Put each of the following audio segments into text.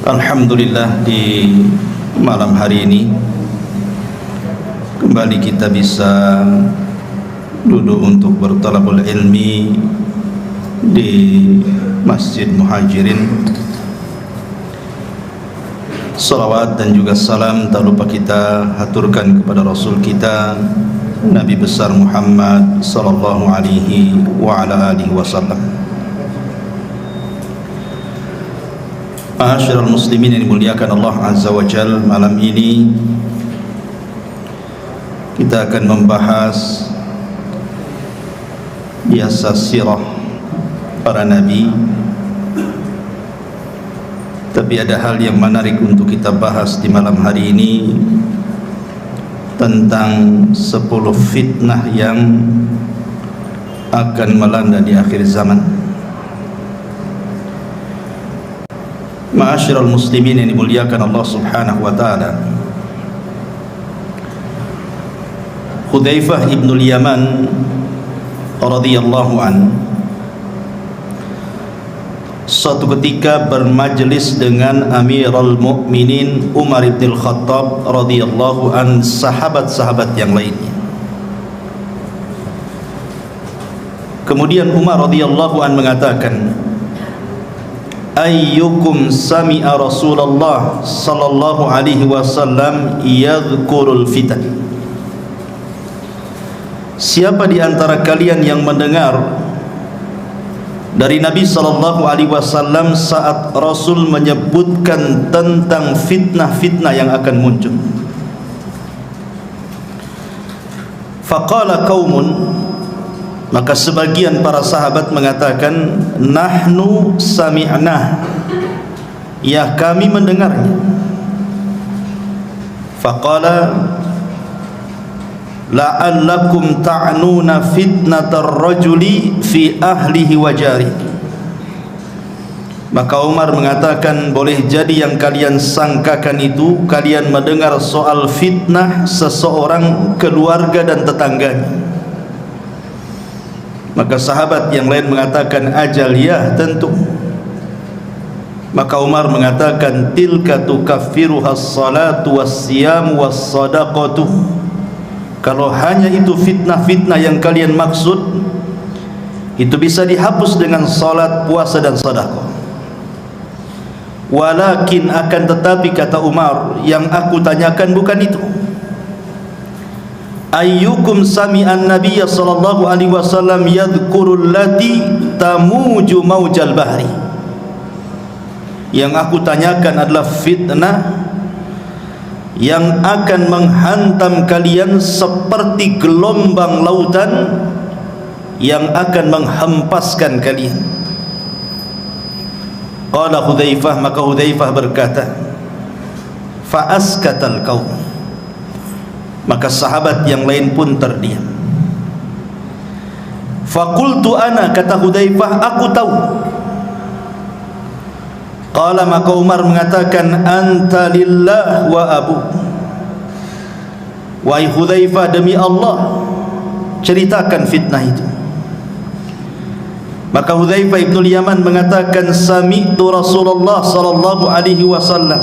Alhamdulillah, di malam hari ini kembali kita bisa duduk untuk bertalabul ilmi di Masjid Muhajirin. Salawat dan juga salam tak lupa kita haturkan kepada Rasul kita Nabi besar Muhammad sallallahu alaihi wa ala alihi wasallam. Ma'asyiral muslimin yang dimuliakan Allah Azza wa Jal, malam ini kita akan membahas biasa sirah para nabi. Tapi ada hal yang menarik untuk kita bahas di malam hari ini, tentang 10 fitnah yang akan melanda di akhir zaman. Ma'asyiral muslimin yang dimuliakan Allah Subhanahu wa taala, Hudzaifah ibn al-Yaman radhiyallahu an suatu ketika bermajlis dengan Amirul Mukminin Umar bin Khattab radhiyallahu an, sahabat-sahabat yang lainnya. Kemudian Umar radhiyallahu an mengatakan, ayyukum sami'a Rasulullah sallallahu alaihi wasallam yadhkurul fitan. Siapa di antara kalian yang mendengar dari Nabi sallallahu alaihi wasallam saat Rasul menyebutkan tentang fitnah-fitnah yang akan muncul? Faqala qaumun, maka sebagian para sahabat mengatakan, nahnu sami'na, ya kami mendengarnya. Faqala la'allakum ta'nuna fitnatar rajuli fi ahlihi wa jari. Maka Umar mengatakan, boleh jadi yang kalian sangkakan itu kalian mendengar soal fitnah seseorang, keluarga dan tetangganya. Maka sahabat yang lain mengatakan, ajal ya, tentu. Maka Umar mengatakan, tilka tukaffiruha as-salatu was-siyamu was-sadaqatu. Kalau hanya itu fitnah-fitnah yang kalian maksud, itu bisa dihapus dengan salat, puasa dan sedekah. Walakin, akan tetapi, kata Umar, yang aku tanyakan bukan itu. Ayyukum sami'an nabiyya sallallahu alaihi wasallam yadhkurul lati tamuju maujal bahri. Yang aku tanyakan adalah fitnah yang akan menghantam kalian seperti gelombang lautan yang akan menghempaskan kalian. Qala Hudzaifah, maka Hudzaifah berkata, fa askatal qaum, maka sahabat yang lain pun terdiam. Faqultu ana, kata Hudzaifah, aku tahu. Qala, maka Umar mengatakan, anta lillah wa abu. Wahai Hudzaifah, demi Allah, ceritakan fitnah itu. Maka Hudzaifah ibn al-Yaman mengatakan, sami'tu Rasulullah sallallahu alaihi wasallam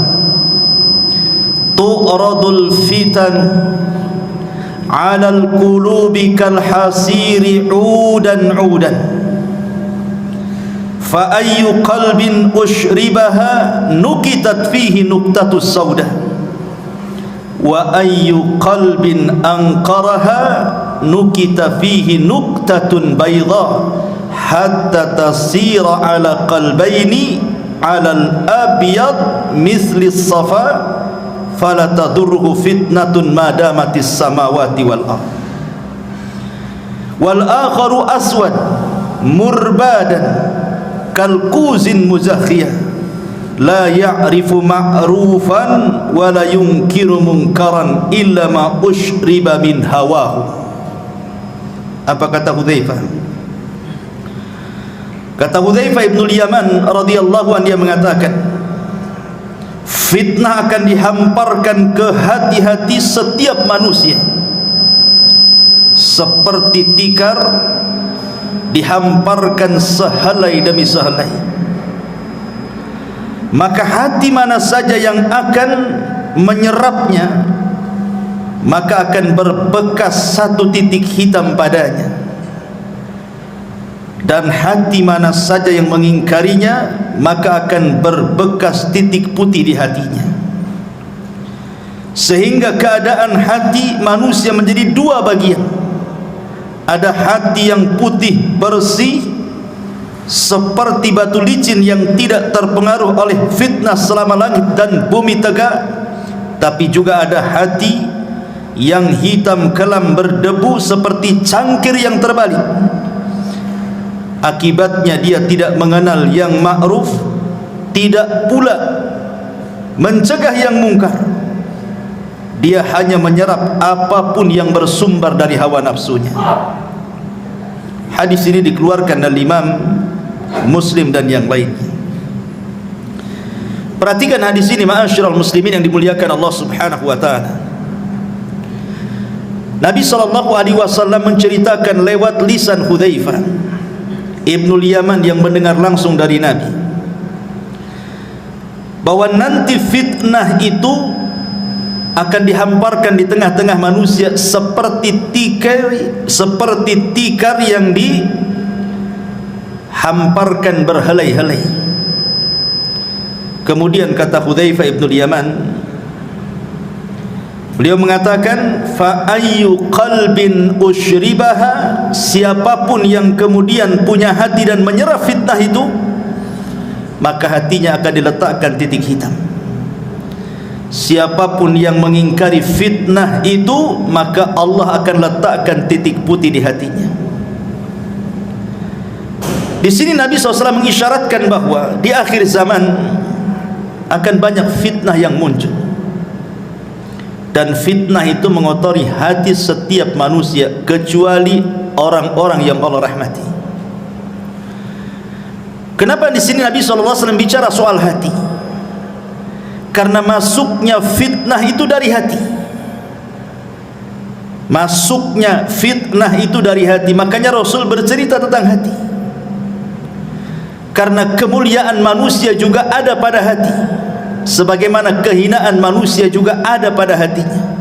tu'radul fitan 'alal qulubi kal hasiri 'udan 'udan fa ayyu qalbin ushribaha nukitat fihi nuktatus sauda wa ayyu qalbin anqaraha nukita fihi nuktatun bayda hatta tasira 'ala qalbaini 'alal abyad misli as-safa fala tadurruhu fitnatun madamatis samawati wal ardh wal akharu aswad murbadan kalkuzin muzakhiyah la ya'rifu ma'rufan wa la yunkiru munkaran illa ma ushriba min hawahu. Apa kata Hudzaifah? Kata Hudzaifah ibn al-Yaman radhiyallahu anhu, dia mengatakan, fitnah akan dihamparkan ke hati-hati setiap manusia seperti tikar dihamparkan sehelai demi sehelai. maka hati mana saja yang akan menyerapnya maka akan berbekas satu titik hitam padanya, dan hati mana saja yang mengingkarinya maka akan berbekas titik putih di hatinya. Sehingga keadaan hati manusia menjadi dua bagian. Ada hati yang putih bersih seperti batu licin yang tidak terpengaruh oleh fitnah selama langit dan bumi tegak, tapi juga ada hati yang hitam kelam berdebu seperti cangkir yang terbalik. Akibatnya dia tidak mengenal yang ma'ruf, tidak pula mencegah yang mungkar. Dia hanya menyerap apapun yang bersumber dari hawa nafsunya. Hadis ini dikeluarkan oleh Imam Muslim dan yang lainnya. Perhatikan hadis ini ma'asyiral muslimin yang dimuliakan Allah Subhanahu wa taala. Nabi SAW menceritakan lewat lisan Hudzaifah Ibnul Yaman yang mendengar langsung dari Nabi, bahwa nanti fitnah itu akan dihamparkan di tengah-tengah manusia seperti tikar yang dihamparkan berhelai-helai. Kemudian kata Hudzaifah Ibnul Yaman, beliau mengatakan, fa ayyu qalbin ushribaha, siapapun yang kemudian punya hati dan menyerap fitnah itu, maka hatinya akan diletakkan titik hitam. Siapapun yang mengingkari fitnah itu, maka Allah akan letakkan titik putih di hatinya. Di sini Nabi SAW mengisyaratkan bahwa di akhir zaman akan banyak fitnah yang muncul, dan fitnah itu mengotori hati setiap manusia kecuali orang-orang yang Allah rahmati. Kenapa di sini Nabi SAW bicara soal hati? Karena masuknya fitnah itu dari hati. Masuknya fitnah itu dari hati. Makanya Rasul bercerita tentang hati. Karena kemuliaan manusia juga ada pada hati, sebagaimana kehinaan manusia juga ada pada hatinya.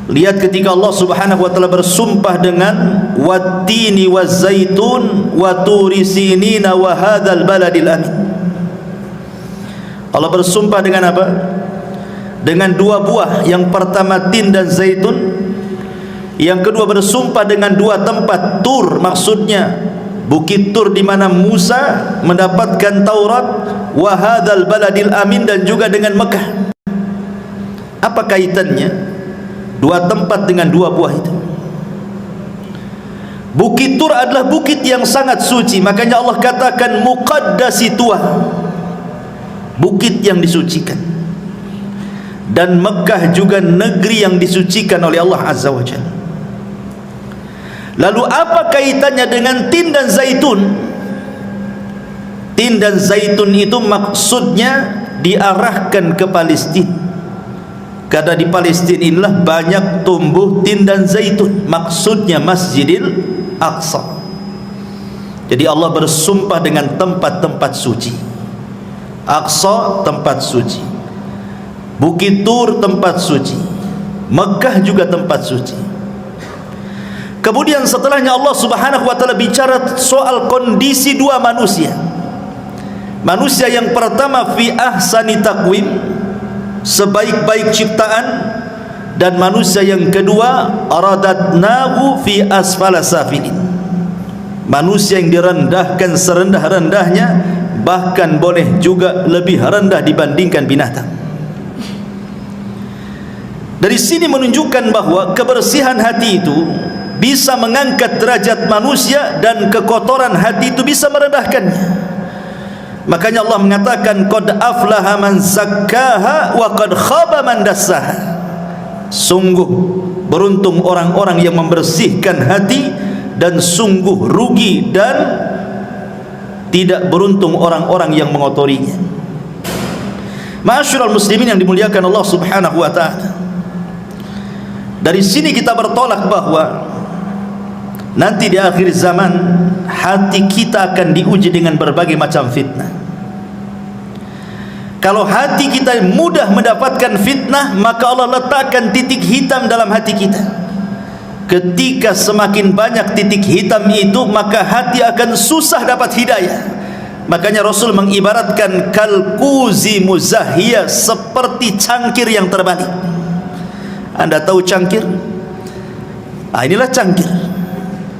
Lihat ketika Allah Subhanahu wa taala bersumpah dengan wattini wazzaitun wa turi sinina wa hadzal baladil amin. Allah bersumpah dengan apa? Dengan dua buah. Yang pertama tin dan zaitun. Yang kedua bersumpah dengan dua tempat, Tur, maksudnya Bukit Tur di mana Musa mendapatkan Taurat, wa hadzal baladil amin, dan juga dengan Mekah. Apa kaitannya dua tempat dengan dua buah itu? Bukit Tur adalah bukit yang sangat suci, makanya Allah katakan muqaddasi tuah, bukit yang disucikan. Dan Mekah juga negeri yang disucikan oleh Allah Azza wa Jalla. Lalu apa kaitannya dengan tin dan zaitun? Tin dan zaitun itu maksudnya diarahkan ke Palestina, karena di Palestina inilah banyak tumbuh tin dan zaitun, maksudnya Masjidil Aqsa. Jadi Allah bersumpah dengan tempat-tempat suci. Aqsa tempat suci, Bukit Tur tempat suci, Mekah juga tempat suci. Kemudian setelahnya Allah Subhanahu wa taala bicara soal kondisi dua manusia. Manusia yang pertama fi ahsani taqwim, sebaik-baik ciptaan, dan manusia yang kedua aradatnahu fi asfala safilin, manusia yang direndahkan serendah-rendahnya, bahkan boleh juga lebih rendah dibandingkan binatang. Dari sini menunjukkan bahwa kebersihan hati itu bisa mengangkat derajat manusia, dan kekotoran hati itu bisa merendahkannya. Makanya Allah mengatakan qad aflaha man zakkaha wa qad khaba man dassaha. Sungguh beruntung orang-orang yang membersihkan hati, dan sungguh rugi dan tidak beruntung orang-orang yang mengotorinya. Ma'asyiral muslimin yang dimuliakan Allah Subhanahu wa taala, dari sini kita bertolak bahwa nanti di akhir zaman hati kita akan diuji dengan berbagai macam fitnah. Kalau hati kita mudah mendapatkan fitnah, maka Allah letakkan titik hitam dalam hati kita. Ketika semakin banyak titik hitam itu, maka hati akan susah dapat hidayah. Makanya Rasul mengibaratkan kalkuzi muzahiyah, seperti cangkir yang terbalik. Anda tahu cangkir? Inilah cangkir.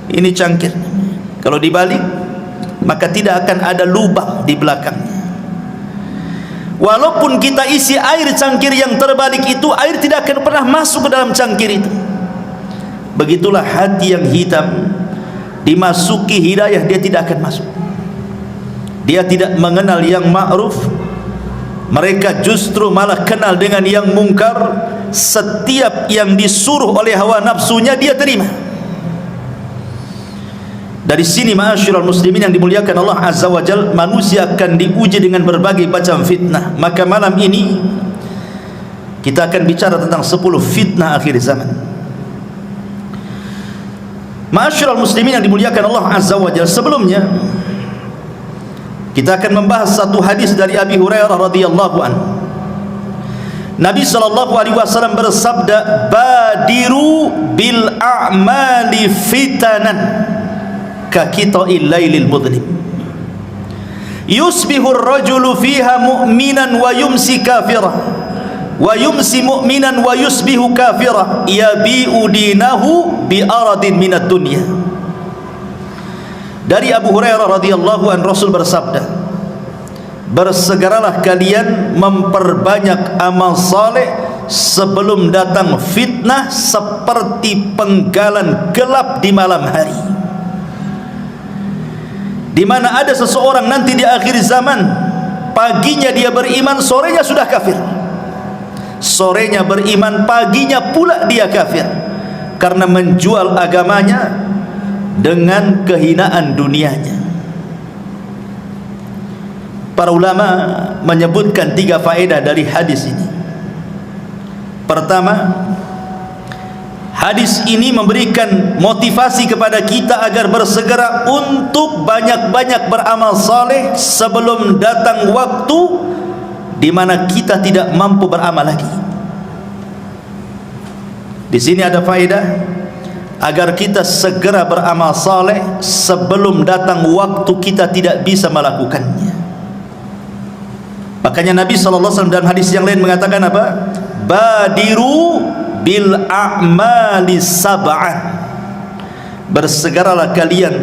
Ini cangkir. Kalau dibalik, maka tidak akan ada lubang di belakangnya. Walaupun kita isi air cangkir yang terbalik itu, air tidak akan pernah masuk ke dalam cangkir itu. Begitulah hati yang hitam, dimasuki hidayah dia tidak akan masuk. Dia tidak mengenal yang ma'ruf, mereka justru malah kenal dengan yang mungkar. Setiap yang disuruh oleh hawa nafsunya dia terima. Dari sini ma'asyiral muslimin yang dimuliakan Allah Azza wa Jalla, manusia akan diuji dengan berbagai macam fitnah. Maka malam ini kita akan bicara tentang 10 fitnah akhir zaman. Ma'asyiral muslimin yang dimuliakan Allah Azza wa Jalla, sebelumnya kita akan membahas satu hadis dari Abi Hurairah radhiyallahu anhu. Nabi sallallahu alaihi wasallam bersabda, "Badiru bil a'mali fitanan kakita'il lailil mudlim yusbihu ar-rajulu fiha mu'minan wa yumsi kafira wa yumsi mu'minan wa yusbihu kafira yabi'u dinahu bi aradin minad dunya." Dari Abu Hurairah radhiyallahu anhu, Rasul bersabda, "Bersegeralah kalian memperbanyak amal saleh sebelum datang fitnah seperti penggalan gelap di malam hari." Di mana ada seseorang nanti di akhir zaman, paginya dia beriman, sorenya sudah kafir. Sorenya beriman, paginya pula dia kafir, karena menjual agamanya dengan kehinaan dunianya. Para ulama menyebutkan 3 faedah dari hadis ini. Pertama, hadis ini memberikan motivasi kepada kita agar bersegera untuk banyak-banyak beramal saleh sebelum datang waktu di mana kita tidak mampu beramal lagi. Di sini ada faedah agar kita segera beramal saleh sebelum datang waktu kita tidak bisa melakukannya. Makanya Nabi SAW dalam hadis yang lain mengatakan apa? Badiru bil a'mali sab'an, bersegeralah kalian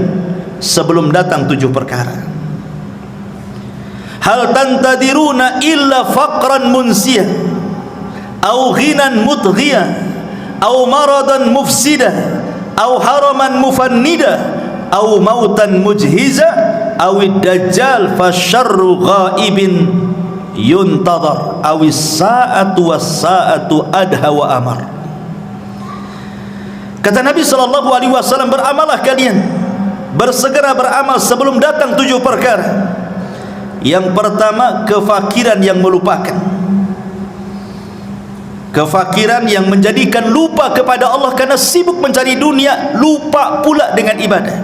sebelum datang 7 perkara. Hal tantadiruna illa faqran munsiyah au ghinan mutghiyah au maradan mufsidah au haraman mufannida au mautan mujhiza au dajjal fasyarru ghaibin yuntadhar awis sa'atu was sa'atu adha wa amar. Kata Nabi SAW, beramalah kalian, bersegera beramal sebelum datang 7 perkara. Yang pertama, kefakiran yang melupakan, kefakiran yang menjadikan lupa kepada Allah karena sibuk mencari dunia, lupa pula dengan ibadah.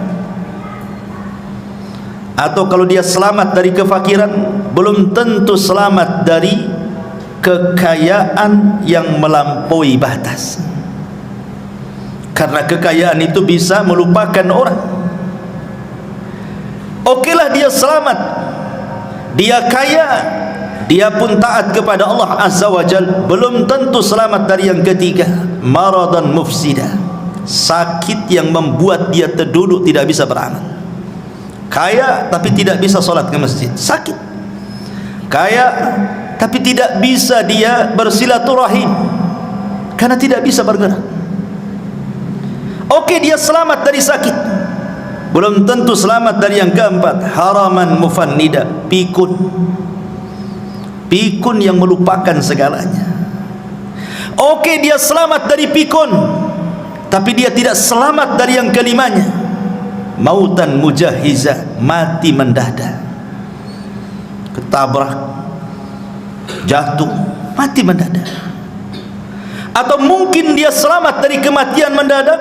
Atau kalau dia selamat dari kefakiran, belum tentu selamat dari kekayaan yang melampaui batas, karena kekayaan itu bisa melupakan orang. Okelah dia selamat, dia kaya, dia pun taat kepada Allah Azza wa Jalla, belum tentu selamat dari yang ketiga, maradan mufsida, sakit yang membuat dia terduduk tidak bisa beramal. Kaya tapi tidak bisa sholat ke masjid, sakit. Kaya tapi tidak bisa dia bersilaturahim karena tidak bisa bergerak. Oke, dia selamat dari sakit, belum tentu selamat dari yang keempat, haraman mufannida, pikun, pikun yang melupakan segalanya. Oke, dia selamat dari pikun, tapi dia tidak selamat dari yang kelimanya, mautan mujahiza, mati mendadak, ketabrak, jatuh, mati mendadak. Atau mungkin dia selamat dari kematian mendadak,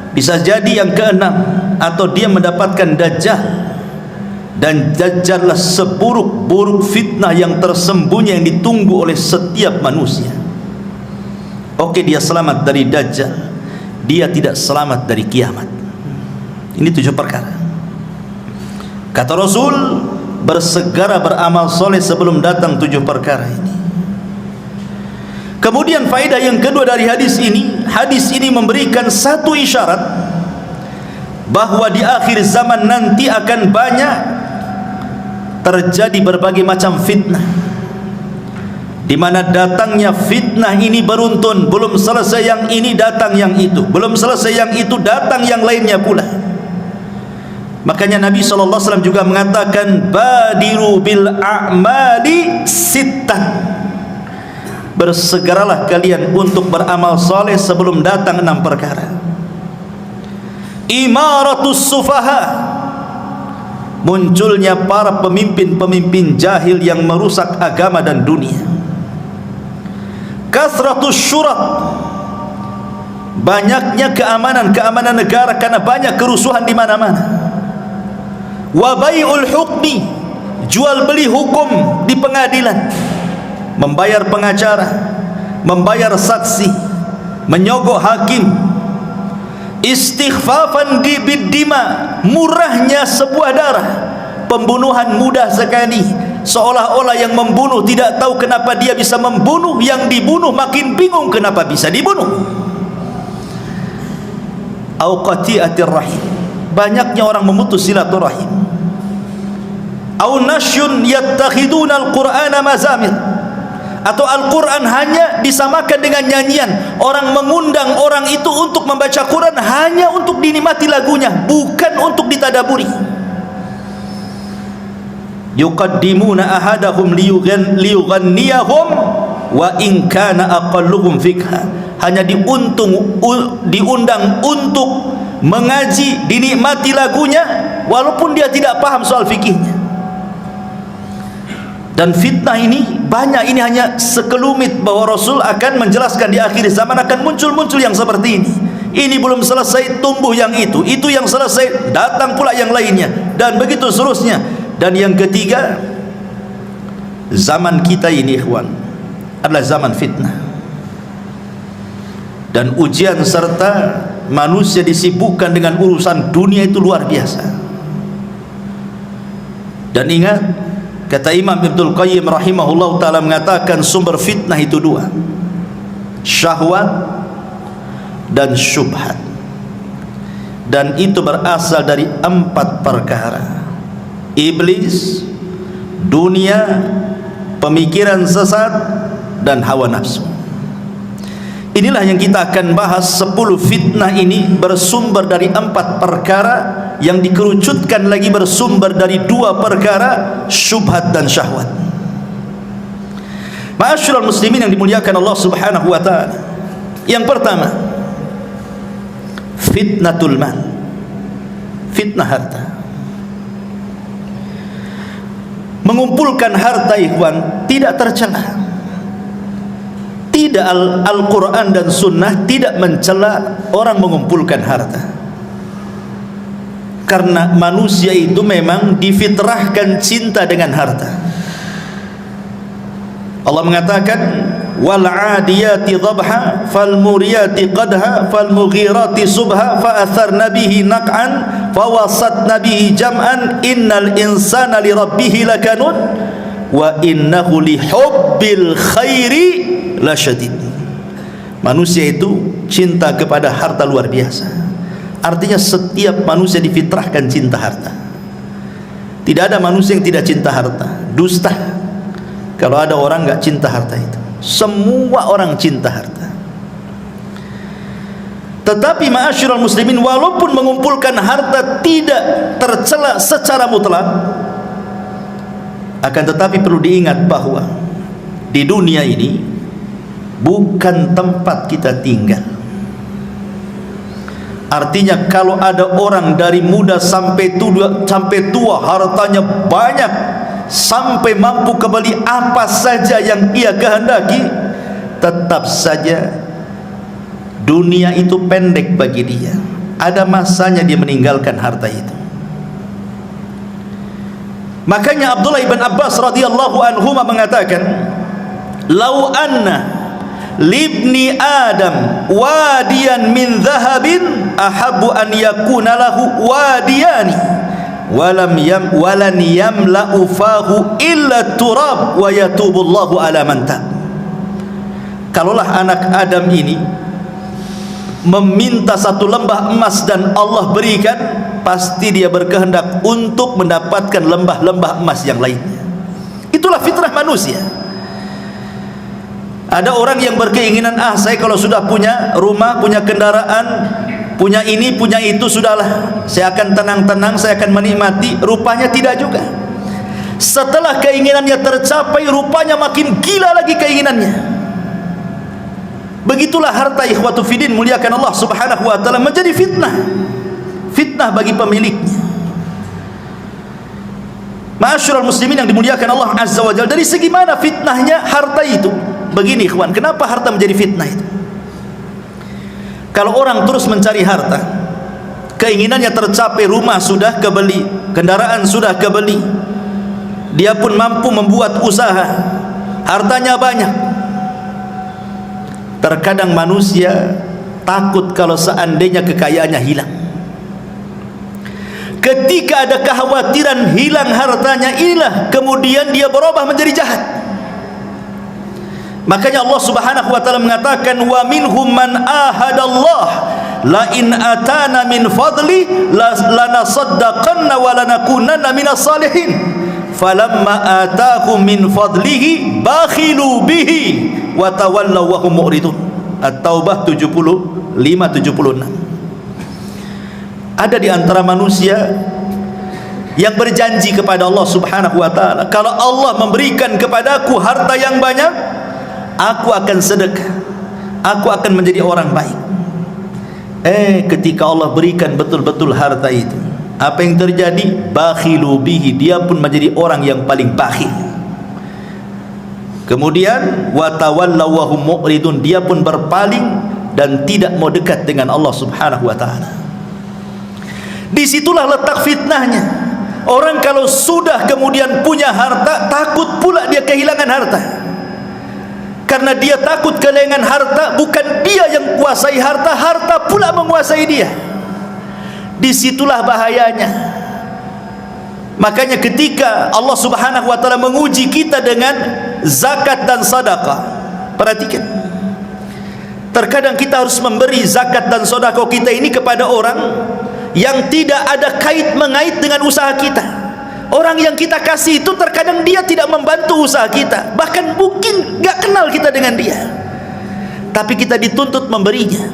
bisa jadi yang keenam, atau dia mendapatkan dajjal. Dan Dajjallah seburuk-buruk fitnah yang tersembunyi yang ditunggu oleh setiap manusia. Oke, dia selamat dari Dajjal, dia tidak selamat dari kiamat. Ini 7 perkara. Kata Rasul, bersegera beramal soleh sebelum datang 7 perkara ini. Kemudian faedah yang kedua dari hadis ini memberikan satu isyarat bahwa di akhir zaman nanti akan banyak terjadi berbagai macam fitnah, di mana datangnya fitnah ini beruntun. Belum selesai yang ini, datang yang itu. Belum selesai yang itu, datang yang lainnya pula. Makanya Nabi SAW juga mengatakan, badiru bil a'mali sittan, bersegeralah kalian untuk beramal soleh sebelum datang 6 perkara. Imaratus sufaha, munculnya para pemimpin-pemimpin jahil yang merusak agama dan dunia. Kasratus syurat, banyaknya keamanan negara karena banyak kerusuhan di mana-mana. Wa bai'ul hukmi, jual beli hukum di pengadilan, membayar pengacara, membayar saksi, menyogok hakim. Istighfafan biddima, murahnya sebuah darah, pembunuhan mudah sekali, seolah-olah yang membunuh tidak tahu kenapa dia bisa membunuh, yang dibunuh makin bingung kenapa bisa dibunuh. Au qati'atir rahim, banyaknya orang memutus silaturahim. Au nasyun yattakhiduna al-Qur'ana mazamir, atau Al-Quran hanya disamakan dengan nyanyian. Orang mengundang orang itu untuk membaca Quran hanya untuk dinikmati lagunya, bukan untuk ditadaburi. Yuqaddimuna ahadahum liyughanniyahum wa in kana aqalluhum fikha, hanya diundang untuk mengaji, dinikmati lagunya walaupun dia tidak paham soal fikihnya. Dan fitnah ini banyak, ini hanya sekelumit bahwa Rasul akan menjelaskan di akhir zaman akan muncul yang seperti ini. Ini belum selesai, tumbuh yang itu yang selesai, datang pula yang lainnya, dan begitu seterusnya. Dan yang ketiga, zaman kita ini ikhwan adalah zaman fitnah dan ujian, serta manusia disibukkan dengan urusan dunia itu luar biasa. Dan ingat, kata Imam Ibnul Qayyim rahimahullah ta'ala mengatakan sumber fitnah itu 2, syahwat dan syubhat, dan itu berasal dari 4 perkara: iblis, dunia, pemikiran sesat, dan hawa nafsu. Inilah yang kita akan bahas. 10 fitnah ini bersumber dari 4 perkara yang dikerucutkan lagi bersumber dari 2 perkara, syubhat dan syahwat. Ma'asyiral muslimin yang dimuliakan Allah Subhanahu wa taala. Yang pertama, fitnatul mal, fitnah harta. Mengumpulkan harta ikhwan tidak tercela. Tidak, Al-Quran dan Sunnah tidak mencela orang mengumpulkan harta, karena manusia itu memang difitrahkan cinta dengan harta. Allah mengatakan, wal 'adiyati dhabha fal muriyati qadha fal mughirati subha fa atharna bihi naq'an fa wasatna bihi jam'an innal insana li rabbih lakanud wa innahu li hubbil khairi la syadid. Manusia itu cinta kepada harta luar biasa. Artinya setiap manusia difitrahkan cinta harta. Tidak ada manusia yang tidak cinta harta. Dusta kalau ada orang enggak cinta harta itu. Semua orang cinta harta. Tetapi ma'asyiral muslimin, walaupun mengumpulkan harta tidak tercela secara mutlak, akan tetapi perlu diingat bahwa di dunia ini bukan tempat kita tinggal. Artinya kalau ada orang dari muda sampai tua hartanya banyak, sampai mampu kembali apa saja yang ia kehendaki, tetap saja dunia itu pendek bagi dia. Ada masanya dia meninggalkan harta itu. Makanya Abdullah ibn Abbas radhiyallahu anhuma mengatakan, "Lau anna libni Adam wadiyan min dhahabin ahabbu an yakuna lahu wadiyani walan yamla'u fahu illa turab wa yatubullahu ala man tab." Kalaulah anak Adam ini meminta satu lembah emas dan Allah berikan, pasti dia berkehendak untuk mendapatkan lembah-lembah emas yang lainnya. Itulah fitrah manusia. Ada orang yang berkeinginan, saya kalau sudah punya rumah, punya kendaraan, punya ini, punya itu, sudahlah, saya akan tenang-tenang, saya akan menikmati. Rupanya tidak juga. Setelah keinginannya tercapai, rupanya makin gila lagi keinginannya. Begitulah harta, ikhwatu fiddin, muliakan Allah subhanahu wa ta'ala, menjadi fitnah. Fitnah bagi pemiliknya. Ma'asyiral muslimin yang dimuliakan Allah azza wa jalla, dari segi mana fitnahnya harta itu? Begini ikhwan, kenapa harta menjadi fitnah itu? Kalau orang terus mencari harta, keinginannya tercapai, rumah sudah kebeli, kendaraan sudah kebeli, dia pun mampu membuat usaha, hartanya banyak. Terkadang manusia takut kalau seandainya kekayaannya hilang. Ketika ada kekhawatiran hilang hartanya, inilah kemudian dia berubah menjadi jahat. Makanya Allah subhanahu wa ta'ala mengatakan, wa minhum man ahadallah la in atana min fadli lanasaddaqanna wa lanakunanna minas salihin falamma atahum min fadlihi bakhilu bihi wa tawallaw wa hum mu'ridun. At-Taubah 75-76. Ada di antara manusia yang berjanji kepada Allah subhanahu wa ta'ala, kalau Allah memberikan kepadaku harta yang banyak, aku akan sedekah, aku akan menjadi orang baik. Ketika Allah berikan betul-betul harta itu, apa yang terjadi? Bakhilu bihi, dia pun menjadi orang yang paling bakhil. Kemudian wa tawallaw wa hum mu'ridun, dia pun berpaling dan tidak mau dekat dengan Allah subhanahu wa ta'ala. Disitulah letak fitnahnya. Orang kalau sudah kemudian punya harta, takut pula dia kehilangan harta. Karena dia takut kehilangan harta, bukan dia yang kuasai harta, harta pula menguasai dia. Disitulah bahayanya. Makanya ketika Allah subhanahu wa ta'ala menguji kita dengan zakat dan sedekah, perhatikan, terkadang kita harus memberi zakat dan sedekah kita ini kepada orang yang tidak ada kait mengait dengan usaha kita. Orang yang kita kasih itu terkadang dia tidak membantu usaha kita, bahkan mungkin gak kenal kita dengan dia, tapi kita dituntut memberinya,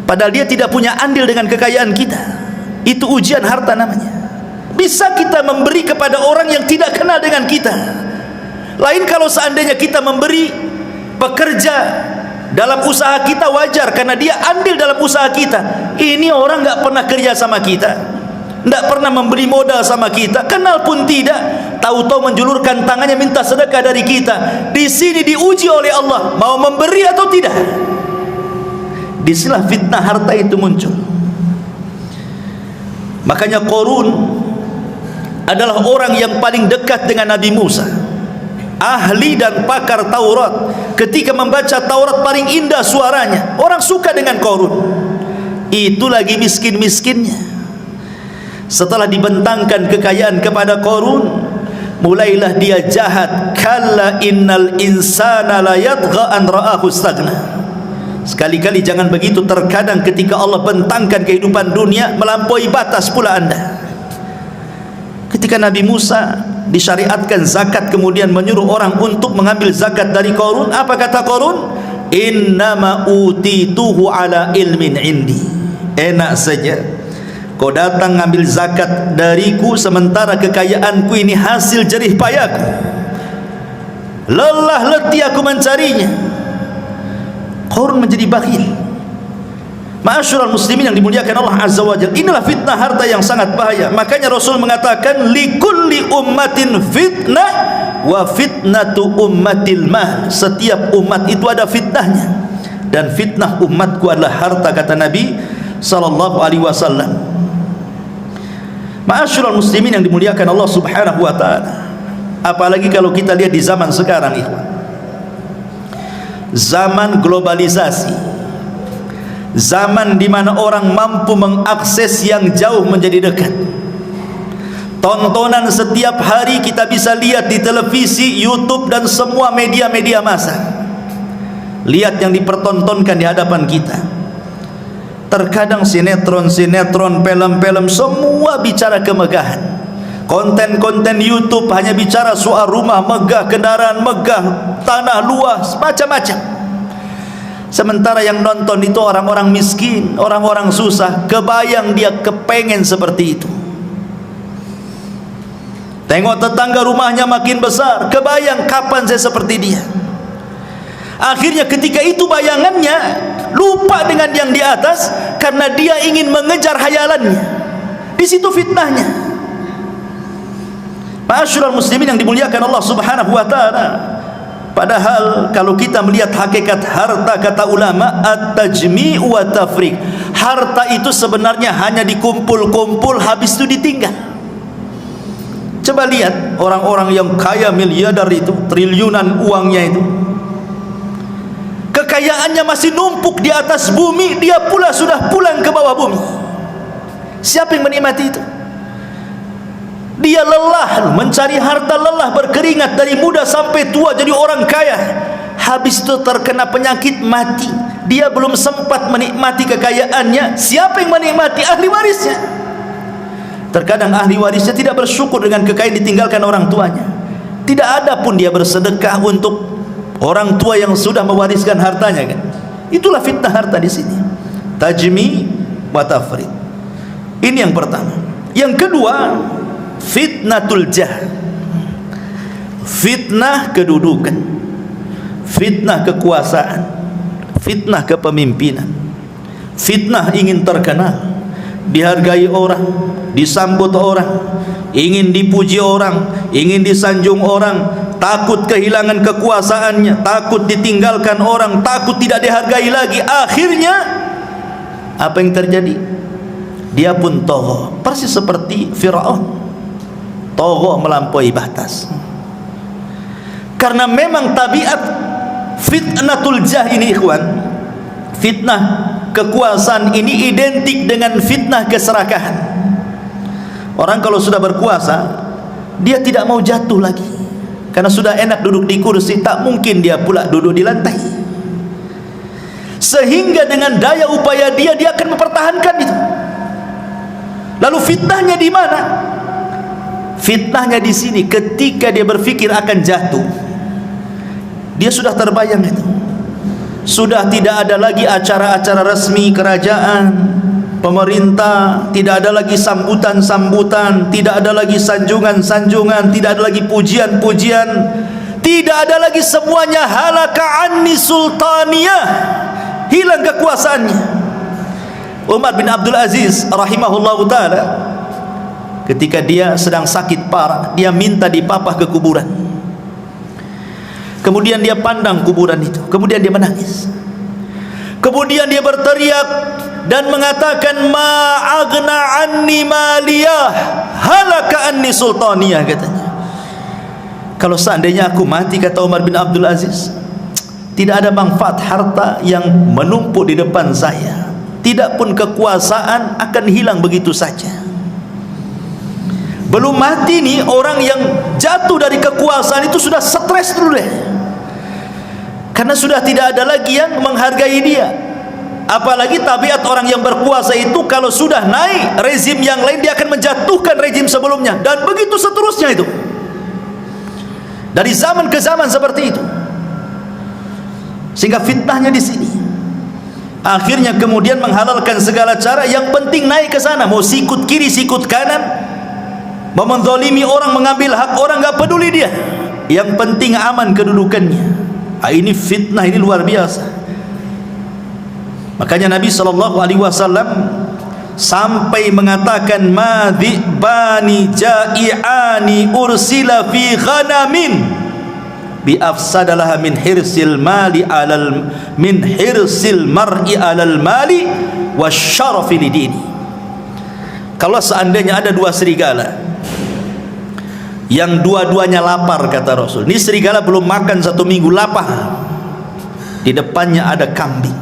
padahal dia tidak punya andil dengan kekayaan kita. Itu ujian harta namanya. Bisa kita memberi kepada orang yang tidak kenal dengan kita. Lain kalau seandainya kita memberi pekerja dalam usaha kita, wajar karena dia andil dalam usaha kita. Ini orang gak pernah kerja sama kita, tidak pernah memberi modal sama kita, kenal pun tidak, tahu-tahu menjulurkan tangannya minta sedekah dari kita. Di sini diuji oleh Allah, mau memberi atau tidak. Disinilah fitnah harta itu muncul. Makanya Qarun adalah orang yang paling dekat dengan Nabi Musa, ahli dan pakar Taurat. Ketika membaca Taurat paling indah suaranya, orang suka dengan Qarun. Itu lagi miskin-miskinnya. Setelah dibentangkan kekayaan kepada Qarun, mulailah dia jahat. Kalla innal insana la yatgha an ra'ahu istaghna. Sekali-kali jangan begitu. Terkadang ketika Allah bentangkan kehidupan dunia, melampaui batas pula anda. Ketika Nabi Musa disyariatkan zakat, kemudian menyuruh orang untuk mengambil zakat dari Qarun, apa kata Qarun? Innama utituhu ala ilmin indi. Enak saja kau datang ngambil zakat dariku, sementara kekayaanku ini hasil jerih payahku, lelah letih aku mencarinya. Qarun menjadi bakhil. Ma'asyiral muslimin yang dimuliakan Allah azza wa jalla, inilah fitnah harta yang sangat bahaya. Makanya Rasul mengatakan, likulli ummatin fitnah wa fitnatu ummatil mal. Setiap umat itu ada fitnahnya, dan fitnah umatku adalah harta, kata Nabi sallallahu alaihi wasallam. Ma'asyiral muslimin yang dimuliakan Allah Subhanahu wa taala, apalagi kalau kita lihat di zaman sekarang, ikhwan, zaman globalisasi, zaman di mana orang mampu mengakses yang jauh menjadi dekat. Tontonan setiap hari kita bisa lihat di televisi, YouTube dan semua media-media massa. Lihat yang dipertontonkan di hadapan kita. Terkadang sinetron-sinetron, film-film, semua bicara kemegahan. Konten-konten YouTube hanya bicara soal rumah megah, kendaraan megah, tanah luas, macam-macam. Sementara yang nonton itu orang-orang miskin, orang-orang susah. Kebayang dia kepengen seperti itu. Tengok tetangga rumahnya makin besar, kebayang kapan saya seperti dia. Akhirnya ketika itu bayangannya lupa dengan yang di atas, karena dia ingin mengejar hayalannya. Di situ fitnahnya. Ma'asyiral muslimin yang dimuliakan Allah Subhanahu wa taala, padahal kalau kita melihat hakikat harta, kata ulama, at-tajmi' wa tafriq, harta itu sebenarnya hanya dikumpul-kumpul, habis itu ditinggal. Coba lihat orang-orang yang kaya miliarder itu, triliunan uangnya itu, kekayaannya masih numpuk di atas bumi, dia pula sudah pulang ke bawah bumi. Siapa yang menikmati itu? Dia lelah mencari harta, lelah berkeringat dari muda sampai tua jadi orang kaya. Habis itu terkena penyakit, mati. Dia belum sempat menikmati kekayaannya. Siapa yang menikmati? Ahli warisnya. Terkadang ahli warisnya tidak bersyukur dengan kekayaan ditinggalkan orang tuanya. Tidak ada pun dia bersedekah untuk orang tua yang sudah mewariskan hartanya, kan? Itulah fitnah harta di sini. Tajmi wa tafrid. Ini yang pertama. Yang kedua, fitnatul jah. Fitnah kedudukan, fitnah kekuasaan, fitnah kepemimpinan, fitnah ingin terkenal, dihargai orang, disambut orang, ingin dipuji orang, ingin disanjung orang, takut kehilangan kekuasaannya, takut ditinggalkan orang, takut tidak dihargai lagi. Akhirnya apa yang terjadi? Dia pun tagha, persis seperti Firaun, tagha melampaui batas. Karena memang tabiat fitnatul jah ini, ikhwan, fitnah kekuasaan ini identik dengan fitnah keserakahan. Orang kalau sudah berkuasa, dia tidak mau jatuh lagi, karena sudah enak duduk di kursi, tak mungkin dia pula duduk di lantai. Sehingga dengan daya upaya dia akan mempertahankan itu. Lalu fitnahnya di mana? Fitnahnya di sini, ketika dia berpikir akan jatuh, dia sudah terbayang itu. Sudah tidak ada lagi acara-acara resmi kerajaan, pemerintah, tidak ada lagi sambutan-sambutan, tidak ada lagi sanjungan-sanjungan, tidak ada lagi pujian-pujian, tidak ada lagi, semuanya halaka anni sultaniyah, hilang kekuasaannya. Umar bin Abdul Aziz rahimahullahu ta'ala, ketika dia sedang sakit parah, dia minta dipapah ke kuburan. Kemudian dia pandang kuburan itu, kemudian dia menangis. Kemudian dia berteriak dan mengatakan, ma aghna anni maliyah, halaka anni sultaniyah, katanya. Kalau seandainya aku mati, kata Umar bin Abdul Aziz, tidak ada manfaat harta yang menumpuk di depan saya, tidak pun kekuasaan akan hilang begitu saja. Belum mati nih, orang yang jatuh dari kekuasaan itu sudah stres dulu deh, karena sudah tidak ada lagi yang menghargai dia. Apalagi tabiat orang yang berkuasa itu, kalau sudah naik rezim yang lain, dia akan menjatuhkan rezim sebelumnya, dan begitu seterusnya itu, dari zaman ke zaman seperti itu. Sehingga fitnahnya di sini. Akhirnya kemudian menghalalkan segala cara, yang penting naik ke sana, mau sikut kiri sikut kanan, mau menzalimi orang, mengambil hak orang, enggak peduli dia, yang penting aman kedudukannya. Ini fitnah, ini luar biasa. Makanya Nabi SAW sampai mengatakan, ma dhi'bani ja'i'ani ursila fi ghanamin bi afsadalaha min hirsil mali alal min hirsil mar'i alal mali wasyarafi lidini. Kalau seandainya ada dua serigala yang dua-duanya lapar, kata Rasul, ini serigala belum makan 1 minggu, lapar, di depannya ada kambing,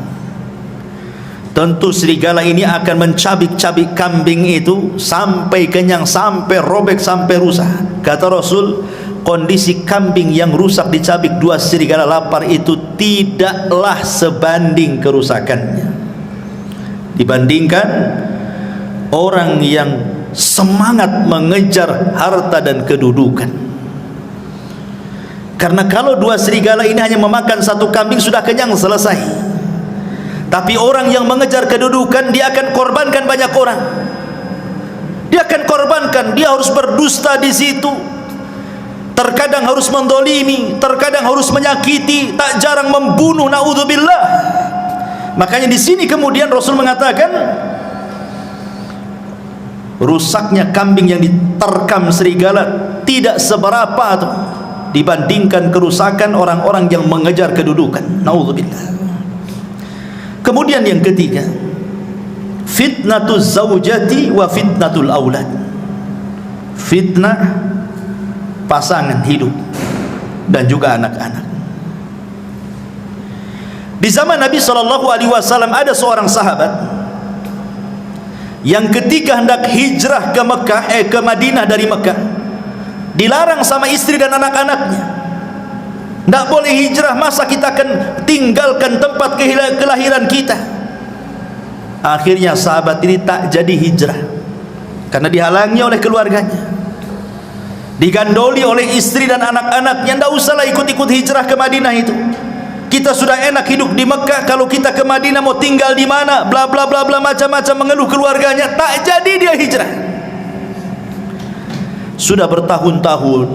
tentu serigala ini akan mencabik-cabik kambing itu sampai kenyang, sampai robek, sampai rusak. Kata Rasul, kondisi kambing yang rusak dicabik dua serigala lapar itu tidaklah sebanding kerusakannya dibandingkan orang yang semangat mengejar harta dan kedudukan. Karena kalau dua serigala ini hanya memakan 1 kambing sudah kenyang, selesai. Tapi orang yang mengejar kedudukan, dia akan korbankan banyak orang. Dia akan korbankan, dia harus berdusta di situ. Terkadang harus mendolimi, terkadang harus menyakiti, tak jarang membunuh, naudzubillah. Makanya di sini kemudian Rasul mengatakan, rusaknya kambing yang diterkam serigala tidak seberapa tuh dibandingkan kerusakan orang-orang yang mengejar kedudukan, naudzubillah. Kemudian yang ketiga, fitnatuz zaujati wa fitnatul aulad. Fitnah pasangan hidup dan juga anak-anak. Di zaman Nabi SAW ada seorang sahabat yang ketika hendak hijrah ke Mekah, ke Madinah dari Mekah, dilarang sama istri dan anak-anaknya. Tidak boleh hijrah, masa kita akan tinggalkan tempat kelahiran kita. Akhirnya sahabat ini tak jadi hijrah karena dihalangi oleh keluarganya, digandoli oleh istri dan anak-anaknya. Tidak usahlah ikut-ikut hijrah ke Madinah itu, kita sudah enak hidup di Mekah, kalau kita ke Madinah mau tinggal di mana, bla bla bla bla, macam-macam mengeluh keluarganya. Tak jadi dia hijrah. Sudah bertahun-tahun,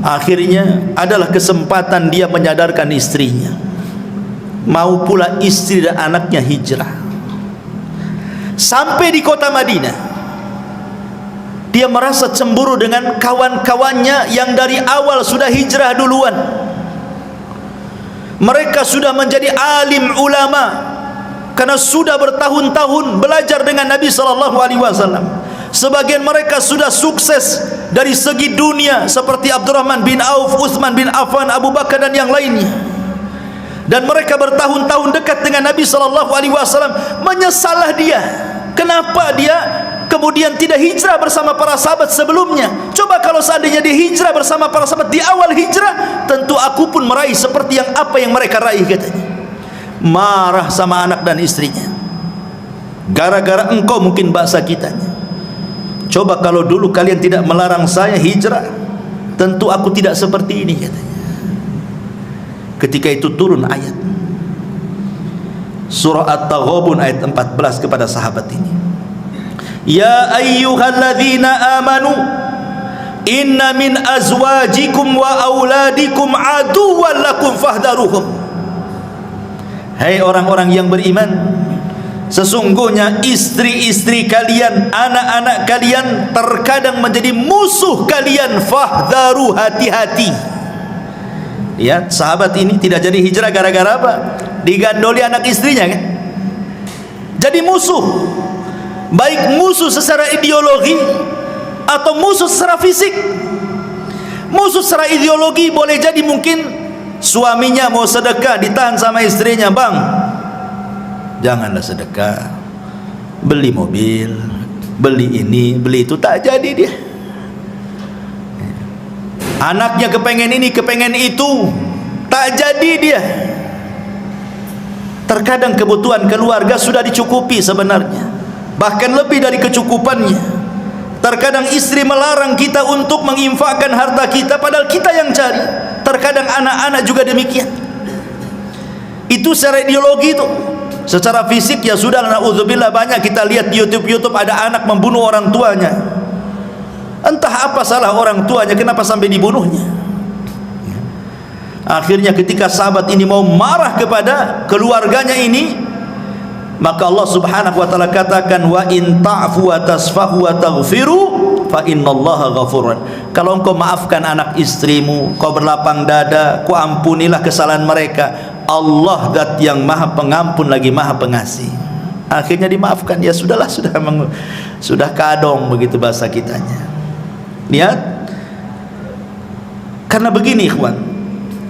akhirnya adalah kesempatan dia menyadarkan istrinya, mau pula istri dan anaknya hijrah. Sampai di kota Madinah, dia merasa cemburu dengan kawan-kawannya yang dari awal sudah hijrah duluan. Mereka sudah menjadi alim ulama karena sudah bertahun-tahun belajar dengan Nabi SAW. Sebagian mereka sudah sukses dari segi dunia seperti Abdurrahman bin Auf, Utsman bin Affan, Abu Bakar dan yang lainnya. Dan mereka bertahun-tahun dekat dengan Nabi SAW. Menyesalah dia, kenapa dia kemudian tidak hijrah bersama para sahabat sebelumnya. Coba kalau seandainya dia hijrah bersama para sahabat di awal hijrah, tentu aku pun meraih seperti apa yang mereka raih, katanya. Marah sama anak dan istrinya, gara-gara engkau, mungkin bahasa kitanya, coba kalau dulu kalian tidak melarang saya hijrah, tentu aku tidak seperti ini, katanya. Ketika itu turun ayat surah At-Taghabun ayat 14 kepada sahabat ini, ya ayyuhalladzina amanu inna min azwajikum wa auladikum aduwwan lakum fahdharuhum. Hai orang-orang yang beriman, sesungguhnya istri-istri kalian, anak-anak kalian terkadang menjadi musuh kalian, fahdharu, hati-hati. Lihat, sahabat ini tidak jadi hijrah gara-gara apa? Digandoli anak istrinya, kan? Jadi musuh, baik musuh secara ideologi atau musuh secara fisik. Musuh secara ideologi boleh jadi mungkin suaminya mau sedekah, ditahan sama istrinya, bang, janganlah sedekah, beli mobil, beli ini, beli itu, tak jadi dia. Anaknya kepengen ini, kepengen itu, tak jadi dia. Terkadang kebutuhan keluarga sudah dicukupi sebenarnya, bahkan lebih dari kecukupannya. Terkadang istri melarang kita untuk menginfakkan harta kita, padahal kita yang cari. Terkadang anak-anak juga demikian. Itu secara ideologi itu. Secara fisik ya sudah, na'udzubillah, banyak kita lihat di YouTube ada anak membunuh orang tuanya. Entah apa salah orang tuanya, kenapa sampai dibunuhnya. Akhirnya ketika sahabat ini mau marah kepada keluarganya ini, maka Allah Subhanahu wa taala katakan, wa in ta'fu wa tasfahu wa taghfiru fa innallaha ghafurun. Kalau engkau maafkan anak istrimu, kau berlapang dada, kau ampunilah kesalahan mereka, Allah zat yang maha pengampun lagi maha pengasih. Akhirnya dimaafkan. Ya sudahlah, sudah kadong begitu bahasa kitanya. Lihat, karena begini ikhwan,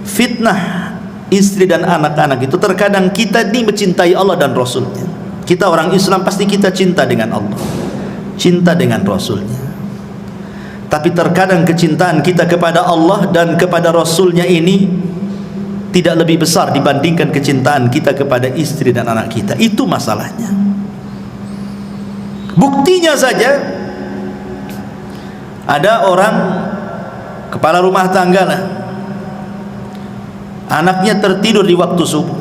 fitnah istri dan anak-anak itu terkadang kita ini mencintai Allah dan Rasulnya. Kita orang Islam pasti kita cinta dengan Allah, cinta dengan Rasulnya. Tapi terkadang kecintaan kita kepada Allah dan kepada Rasulnya ini tidak lebih besar dibandingkan kecintaan kita kepada istri dan anak kita. Itu masalahnya. Buktinya saja, ada orang kepala rumah tangga lah, anaknya tertidur di waktu subuh.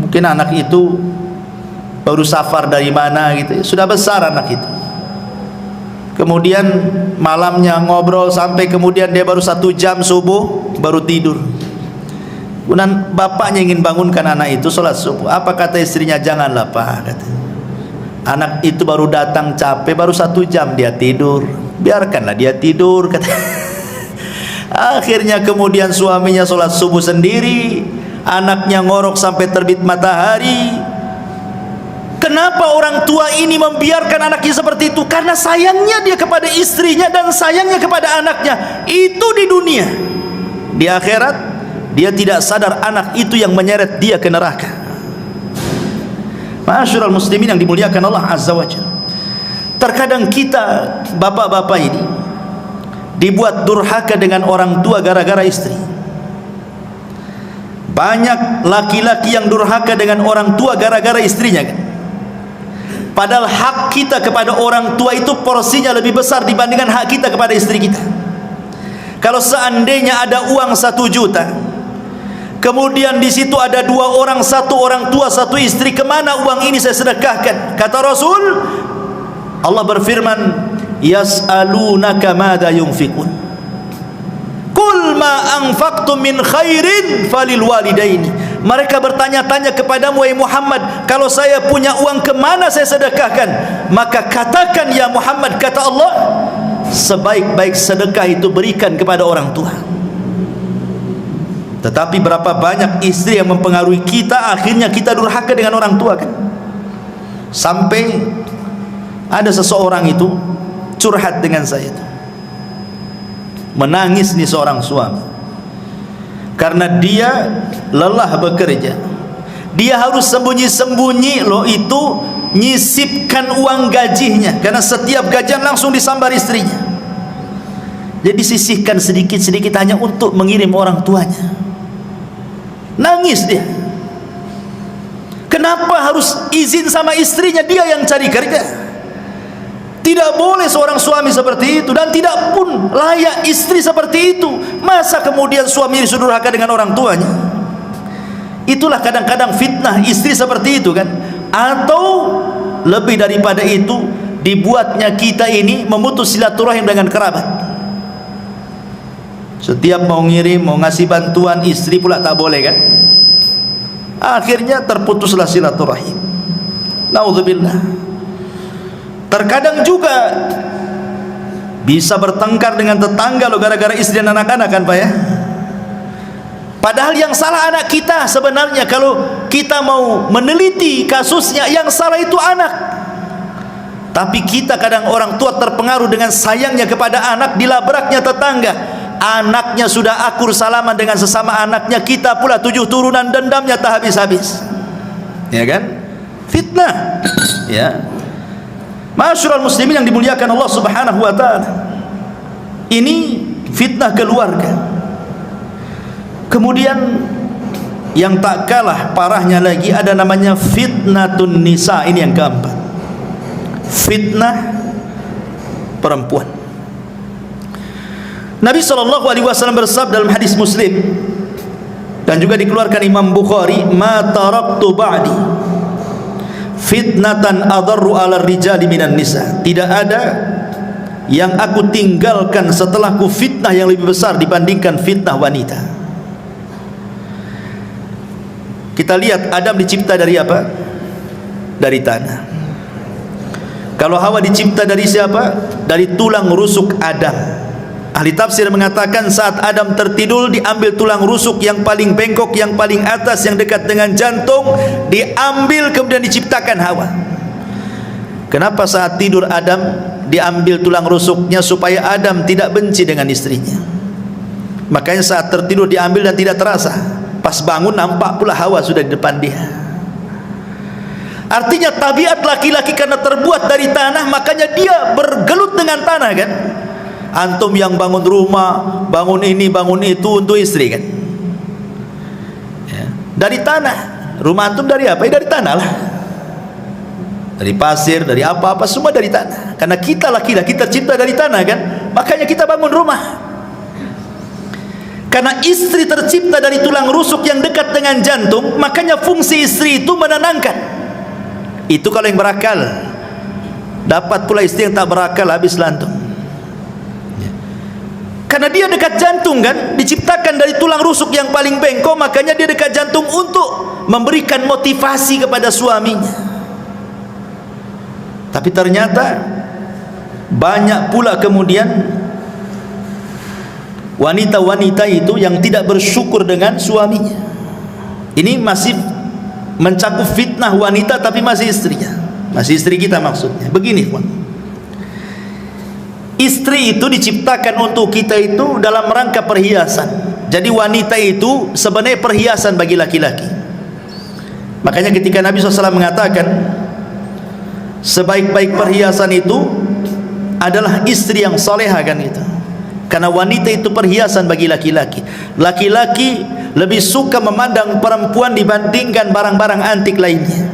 Mungkin anak itu baru safar dari mana gitu, sudah besar anak itu. Kemudian malamnya ngobrol sampai kemudian dia baru 1 jam subuh baru tidur. Kemudian bapaknya ingin bangunkan anak itu sholat subuh. Apa kata istrinya? Janganlah pak, kata. Anak itu baru datang capek, baru 1 jam dia tidur, biarkanlah dia tidur, kata. Akhirnya kemudian suaminya sholat subuh sendiri, anaknya ngorok sampai terbit matahari. Kenapa orang tua ini membiarkan anaknya seperti itu? Karena sayangnya dia kepada istrinya dan sayangnya kepada anaknya. Itu di dunia. Di akhirat dia tidak sadar anak itu yang menyeret dia ke neraka. Ma'asyiral muslimin yang dimuliakan Allah Azza wa Jalla, terkadang kita bapak-bapak ini dibuat durhaka dengan orang tua gara-gara istri. Banyak laki-laki yang durhaka dengan orang tua gara-gara istrinya kan? Padahal hak kita kepada orang tua itu porsinya lebih besar dibandingkan hak kita kepada istri kita. Kalau seandainya ada uang 1 juta, kemudian di situ ada 2 orang, 1 orang tua, 1 istri, kemana uang ini saya sedekahkan? Kata Rasul, Allah berfirman, yas'alunaka madza yunfikun, qul ma anfaqtum min khairin falil walidaini. Mereka bertanya-tanya kepadamu wahai Muhammad, kalau saya punya uang kemana saya sedekahkan? Maka katakan ya Muhammad, kata Allah, sebaik-baik sedekah itu berikan kepada orang tua. Tetapi berapa banyak istri yang mempengaruhi kita, akhirnya kita durhaka dengan orang tua kan? Sampai ada seseorang itu curhat dengan saya itu, menangis nih seorang suami, karena dia lelah bekerja. Dia harus sembunyi-sembunyi loh itu nyisipkan uang gajinya, karena setiap gajian langsung disambar istrinya. Jadi sisihkan sedikit-sedikit hanya untuk mengirim orang tuanya. Nangis dia. Kenapa harus izin sama istrinya? Dia yang cari kerja. Tidak boleh seorang suami seperti itu, dan tidak pun layak istri seperti itu. Masa kemudian suami disudurhaka dengan orang tuanya? Itulah kadang-kadang fitnah istri seperti itu kan. Atau lebih daripada itu, dibuatnya kita ini memutus silaturahim dengan kerabat. Setiap mau ngirim, mau ngasih bantuan, istri pula tak boleh kan. Akhirnya terputuslah silaturahim. Naudzubillah. Terkadang juga bisa bertengkar dengan tetangga lo gara-gara istri dan anak-anak kan Pak ya. Padahal yang salah anak kita sebenarnya. Kalau kita mau meneliti kasusnya, yang salah itu anak. Tapi kita kadang orang tua terpengaruh dengan sayangnya kepada anak, dilabraknya tetangga. Anaknya sudah akur salaman dengan sesama anaknya, kita pula 7 turunan dendamnya tak habis-habis. Ya kan? Fitnah. Ya. Ma'asyiral muslimin yang dimuliakan Allah Subhanahu wa taala. Ini fitnah keluarga. Kemudian yang tak kalah parahnya lagi ada namanya fitnatun nisa. Ini yang keempat. Fitnah perempuan. Nabi SAW bersabda dalam hadis Muslim, dan juga dikeluarkan Imam Bukhari, ma taraktu ba'di fitnatan adarru ala rijali minan nisa. Tidak ada yang aku tinggalkan setelahku fitnah yang lebih besar dibandingkan fitnah wanita. Kita lihat Adam dicipta dari apa? Dari tanah. Kalau Hawa dicipta dari siapa? Dari tulang rusuk Adam. Ahli tafsir mengatakan saat Adam tertidur diambil tulang rusuk yang paling bengkok, yang paling atas, yang dekat dengan jantung, diambil kemudian diciptakan Hawa. Kenapa saat tidur Adam diambil tulang rusuknya? Supaya Adam tidak benci dengan istrinya. Makanya saat tertidur diambil dan tidak terasa. Pas bangun nampak pula Hawa sudah di depan dia. Artinya tabiat laki-laki karena terbuat dari tanah, makanya dia bergelut dengan tanah kan. Antum yang bangun rumah, bangun ini, bangun itu untuk istri kan ya. Dari tanah. Rumah antum dari apa? Dari tanah lah. Dari pasir, dari apa-apa, semua dari tanah. Karena kita laki-laki tercipta dari tanah kan, makanya kita bangun rumah. Karena istri tercipta dari tulang rusuk yang dekat dengan jantung, makanya fungsi istri itu menenangkan. Itu kalau yang berakal. Dapat pula istri yang tak berakal, habis lantung. Karena dia dekat jantung kan, diciptakan dari tulang rusuk yang paling bengkok, makanya dia dekat jantung untuk memberikan motivasi kepada suaminya. Tapi ternyata banyak pula kemudian wanita-wanita itu yang tidak bersyukur dengan suaminya. Ini masih mencakup fitnah wanita, tapi masih istrinya, masih istri kita maksudnya. Begini pun, istri itu diciptakan untuk kita itu dalam rangka perhiasan. Jadi wanita itu sebenarnya perhiasan bagi laki-laki. Makanya ketika Nabi SAW mengatakan sebaik-baik perhiasan itu adalah istri yang soleha kan gitu. Karena wanita itu perhiasan bagi laki-laki. Laki-laki lebih suka memandang perempuan dibandingkan barang-barang antik lainnya,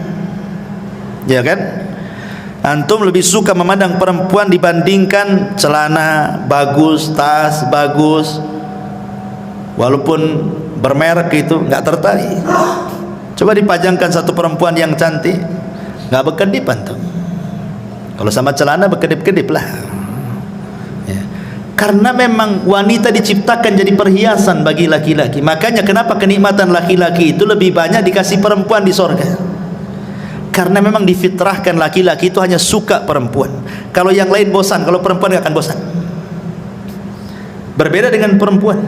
ya kan? Antum lebih suka memandang perempuan dibandingkan celana bagus, tas bagus, walaupun bermerek itu nggak tertarik. Coba dipajangkan satu perempuan yang cantik, nggak berkedip antum. Kalau sama celana berkedip-kedip lah. Karena memang wanita diciptakan jadi perhiasan bagi laki-laki. Makanya kenapa kenikmatan laki-laki itu lebih banyak dikasih perempuan di sorga. Karena memang difitrahkan laki-laki itu hanya suka perempuan. Kalau yang lain bosan, kalau perempuan gak akan bosan. Berbeda dengan perempuan.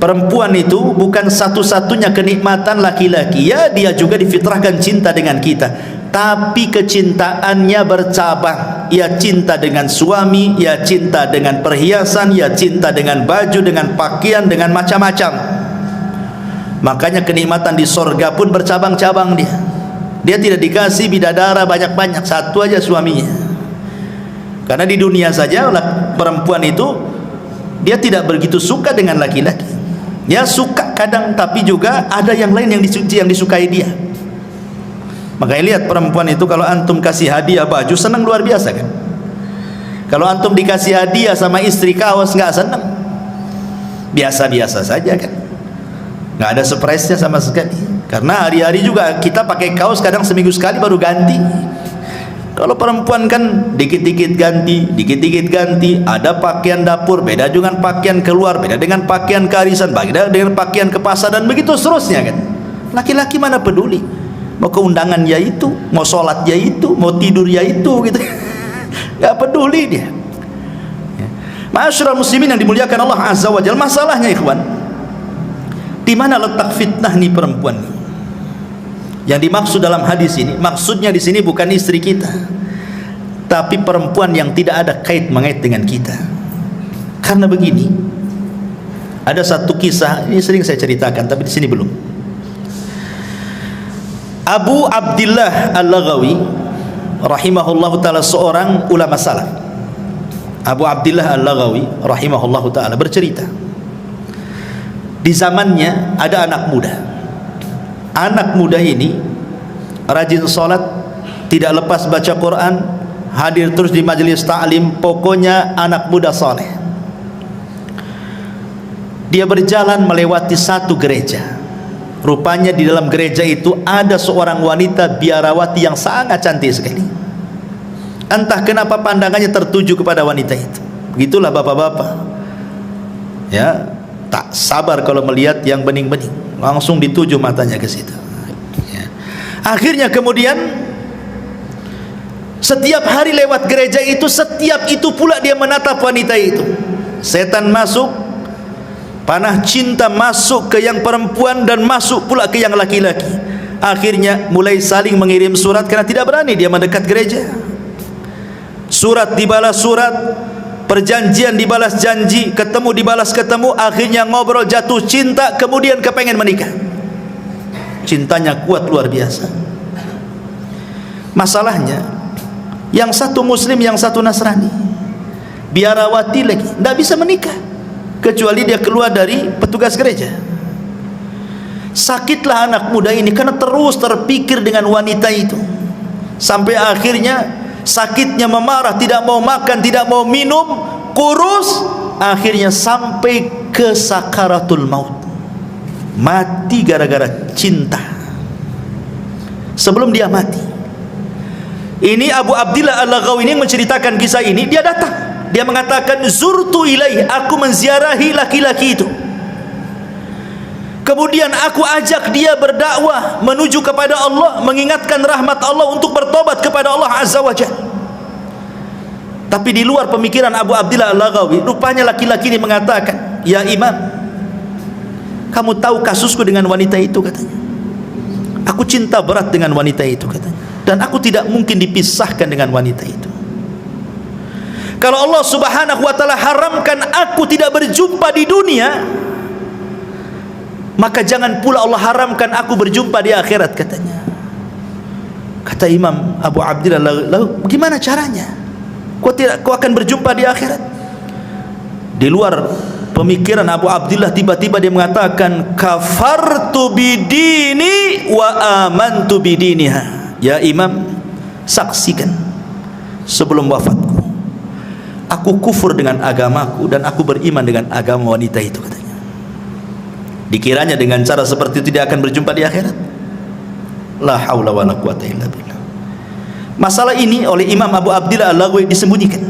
Perempuan itu bukan satu-satunya kenikmatan laki-laki. Ya, dia juga difitrahkan cinta dengan kita. Tapi kecintaannya bercabang. Ia cinta dengan suami, ia cinta dengan perhiasan, ia cinta dengan baju, dengan pakaian, dengan macam-macam. Makanya kenikmatan di sorga pun bercabang-cabang dia. Dia tidak dikasih bidadara banyak-banyak, satu aja suaminya. Karena di dunia saja perempuan itu dia tidak begitu suka dengan laki-laki. Dia suka kadang, tapi juga ada yang lain yang disukai dia. Makanya lihat perempuan itu, kalau antum kasih hadiah baju senang luar biasa kan. Kalau antum dikasih hadiah sama istri kaos nggak senang, biasa-biasa saja kan, nggak ada surprise-nya sama sekali. Karena hari-hari juga kita pakai kaos kadang seminggu sekali baru ganti. Kalau perempuan kan dikit-dikit ganti, dikit-dikit ganti. Ada pakaian dapur beda dengan pakaian keluar, beda dengan pakaian kearisan, beda dengan pakaian ke pasar, dan begitu seterusnya kan. Laki-laki mana peduli, mau ke undangan ya itu, mau sholat ya itu, mau tidur ya itu gitu. Gak peduli dia. Ma'asyiral muslimin yang dimuliakan Allah Azza wa Jalla, masalahnya ikhwan, di mana letak fitnah nih perempuan nih? Yang dimaksud dalam hadis ini, maksudnya di sini bukan istri kita, tapi perempuan yang tidak ada kait mengait dengan kita. Karena begini, ada satu kisah, ini sering saya ceritakan tapi di sini belum. Abu Abdillah Al-Laghawi rahimahullahu ta'ala, seorang ulama salaf. Abu Abdillah Al-Laghawi rahimahullahu ta'ala bercerita, di zamannya ada anak muda. Anak muda ini rajin sholat, tidak lepas baca Quran, hadir terus di majelis ta'lim, pokoknya anak muda soleh. Dia berjalan melewati satu gereja. Rupanya di dalam gereja itu ada seorang wanita biarawati yang sangat cantik sekali. Entah kenapa pandangannya tertuju kepada wanita itu. Begitulah bapak-bapak, ya, tak sabar kalau melihat yang bening-bening, langsung dituju matanya ke situ. Ya. Akhirnya kemudian setiap hari lewat gereja itu, setiap itu pula dia menatap wanita itu. setan masuk, panah cinta masuk ke yang perempuan dan masuk pula ke yang laki-laki. Akhirnya mulai saling mengirim surat karena tidak berani dia mendekat gereja. Surat dibalas surat, perjanjian dibalas janji, ketemu dibalas ketemu, akhirnya ngobrol, jatuh cinta, kemudian kepengen menikah. Cintanya kuat luar biasa. Masalahnya, yang satu muslim, yang satu Nasrani, biarawati lagi, tidak bisa menikah kecuali dia keluar dari petugas gereja. Sakitlah anak muda ini karena terus terpikir dengan wanita itu, sampai akhirnya sakitnya memarah, tidak mau makan, tidak mau minum, kurus, akhirnya sampai ke sakaratul maut, mati gara-gara cinta. Sebelum dia mati, ini Abu Abdillah Al-Laghawi ini menceritakan kisah ini. Dia datang, dia mengatakan, zurtu ilaih, aku menziarahi laki-laki itu, kemudian aku ajak dia berdakwah menuju kepada Allah, mengingatkan rahmat Allah untuk bertobat kepada Allah Azza wa Jalla. Tapi di luar pemikiran Abu Abdillah Al-Laghawi, rupanya laki-laki ini mengatakan, ya imam, kamu tahu kasusku dengan wanita itu, katanya. Aku cinta berat dengan wanita itu, katanya, dan aku tidak mungkin dipisahkan dengan wanita itu. Kalau Allah Subhanahu wa ta'ala haramkan aku tidak berjumpa di dunia, maka jangan pula Allah haramkan aku berjumpa di akhirat, katanya. Kata Imam Abu Abdillah, lalu bagaimana caranya? Kau akan berjumpa di akhirat? Di luar pemikiran Abu Abdillah, tiba-tiba dia mengatakan, kafartu bidini wa amantu bidiniha. Ya imam, saksikan sebelum wafatku, aku kufur dengan agamaku dan aku beriman dengan agama wanita itu, katanya. Dikiranya dengan cara seperti itu dia akan berjumpa di akhirat? La haula wala quwata illa billah. Masalah ini oleh Imam Abu Abdillah Al-Laghawi disembunyikan,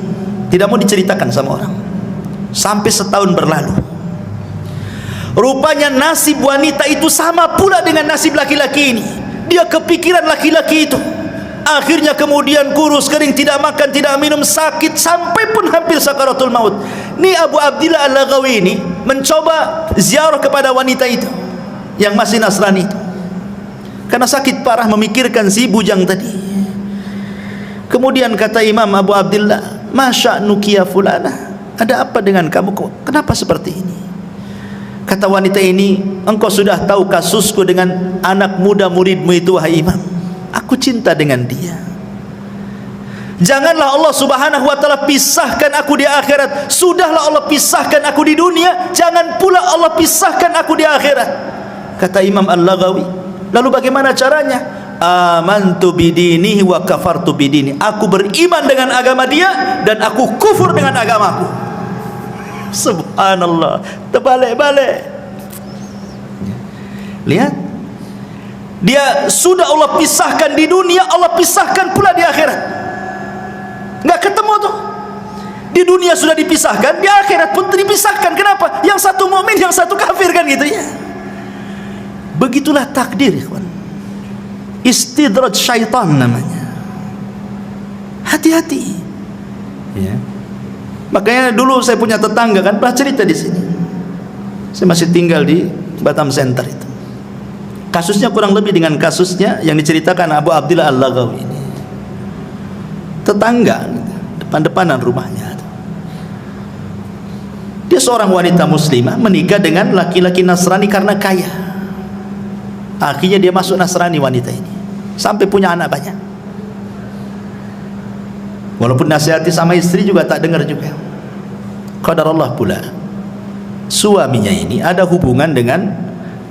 tidak mau diceritakan sama orang, sampai setahun berlalu. Rupanya nasib wanita itu sama pula dengan nasib laki-laki ini. Dia kepikiran laki-laki itu, akhirnya kemudian kurus kering, tidak makan, tidak minum, sakit, sampai pun hampir sakaratul maut. Ini Abu Abdillah Al-Laghawi ini mencoba ziarah kepada wanita itu yang masih Nasrani itu, karena sakit parah memikirkan si bujang tadi. Kemudian kata Imam Abu Abdillah, masya'nuki ya fulana, ada apa dengan kamu, kenapa seperti ini? Kata wanita ini, engkau sudah tahu kasusku dengan anak muda muridmu itu, wahai imam. Aku cinta dengan dia. Janganlah Allah Subhanahu wa ta'ala pisahkan aku di akhirat. Sudahlah Allah pisahkan aku di dunia, jangan pula Allah pisahkan aku di akhirat. Kata Imam Al-Laghawi, lalu bagaimana caranya? Amantu bidinihi wa kafartu bidini. Aku beriman dengan agama dia dan aku kufur dengan agamaku. Subhanallah, terbalik-balik. Lihat, dia sudah Allah pisahkan di dunia, Allah pisahkan pula di akhirat. Nggak ketemu tuh. Di dunia sudah dipisahkan, di akhirat pun dipisahkan. Kenapa? Yang satu mukmin, yang satu kafir, kan gitu ya. Begitulah takdir, ikhwan. Istidraj syaitan namanya. Hati-hati. Ya. Makanya dulu saya punya tetangga, kan pernah cerita di sini. Saya masih tinggal di Batam Center itu. Kasusnya kurang lebih dengan kasusnya yang diceritakan Abu Abdillah Al-Laghawi ini. Tetangga, depan-depanan rumahnya. Dia seorang wanita muslimah menikah dengan laki-laki Nasrani karena kaya. Akhirnya dia masuk Nasrani wanita ini, sampai punya anak banyak. Walaupun nasihati sama istri juga tak dengar juga. Qadarullah pula, suaminya ini ada hubungan dengan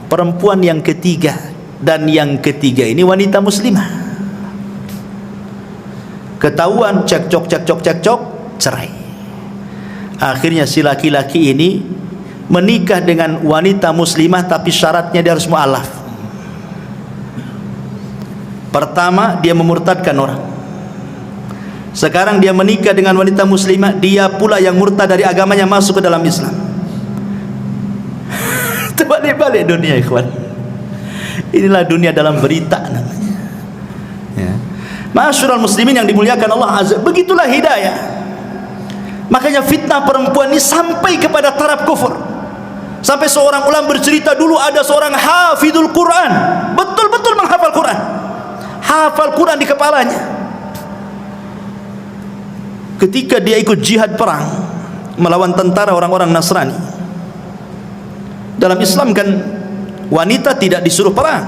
perempuan yang ketiga, dan yang ketiga ini wanita muslimah. Ketahuan, cekcok, cerai. Akhirnya si laki-laki ini menikah dengan wanita muslimah, tapi syaratnya dia harus mu'alaf. Pertama, dia memurtadkan orang. Sekarang dia menikah dengan wanita muslimah, dia pula yang murtad dari agamanya masuk ke dalam Islam. Terbalik-balik dunia, ikhwan. Inilah dunia dalam berita namanya. Ya. Ma'asyiral muslimin yang dimuliakan Allah Azza, begitulah hidayah. Makanya fitnah perempuan ini sampai kepada taraf kufur. Sampai seorang ulama bercerita, dulu ada seorang hafidul Quran, betul-betul menghafal Quran, hafal Quran di kepalanya. Ketika dia ikut jihad perang melawan tentara orang-orang Nasrani, dalam Islam kan wanita tidak disuruh perang.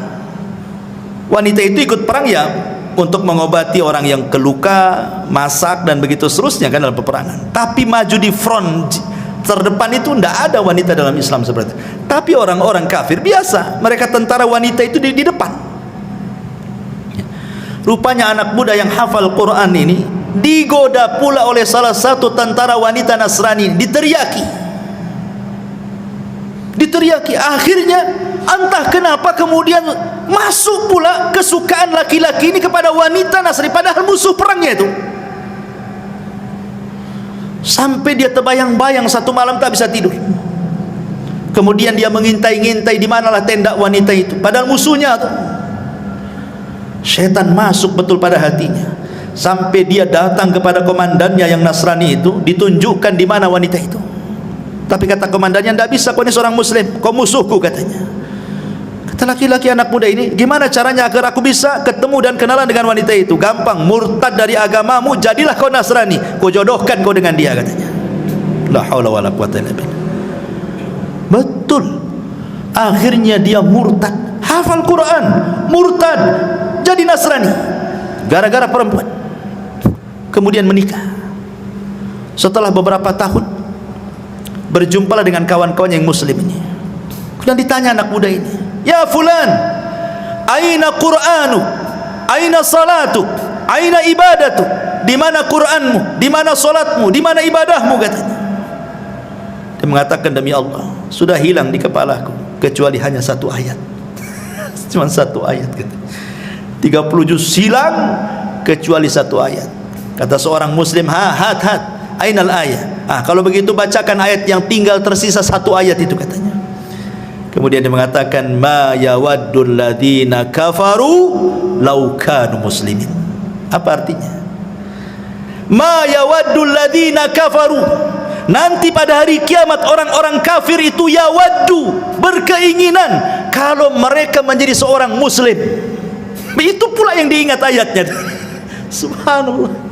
Wanita itu ikut perang ya untuk mengobati orang yang keluka, masak dan begitu seterusnya kan dalam peperangan. Tapi maju di front terdepan itu tidak ada wanita dalam Islam seperti itu. Tapi orang-orang kafir biasa, mereka tentara wanita itu di depan. Rupanya anak muda yang hafal Quran ini digoda pula oleh salah satu tentara wanita Nasrani, diteriaki. Akhirnya entah kenapa kemudian masuk pula kesukaan laki-laki ini kepada wanita Nasrani, padahal musuh perangnya itu. Sampai dia terbayang-bayang satu malam tak bisa tidur. Kemudian dia mengintai-ngintai di manalah tenda wanita itu, padahal musuhnya tuh. Setan masuk betul pada hatinya, sampai dia datang kepada komandannya yang Nasrani itu, ditunjukkan di mana wanita itu. Tapi kata komandannya, tidak bisa, kau ini seorang muslim, kau musuhku katanya. Kata laki-laki anak muda ini, gimana caranya agar aku bisa ketemu dan kenalan dengan wanita itu? Gampang, murtad dari agamamu, jadilah kau Nasrani, kau jodohkan kau dengan dia katanya. La haula wala quwwata illa billah. Betul. Akhirnya dia murtad, hafal Quran, murtad, jadi Nasrani gara-gara perempuan. Kemudian menikah. Setelah beberapa tahun berjumpalah dengan kawan-kawan yang muslim ini. Kemudian ditanya anak muda ini, ya fulan, aina Qur'anu, aina salatu, aina ibadatu, di mana Qur'anmu, di mana salatmu, di mana ibadahmu katanya. Dia mengatakan, demi Allah, sudah hilang di kepalaku kecuali hanya satu ayat. Cuma satu ayat katanya. 30 juz hilang kecuali satu ayat. Kata seorang muslim, hat ainal ayat. Kalau begitu bacakan ayat yang tinggal tersisa satu ayat itu katanya. Kemudian dia mengatakan, ma yawaddul ladzina kafaru law kanu muslimin. Apa artinya? Ma yawaddul ladzina kafaru, nanti pada hari kiamat orang-orang kafir itu yawaddu, berkeinginan kalau mereka menjadi seorang muslim. Itu pula yang diingat ayatnya. Subhanallah.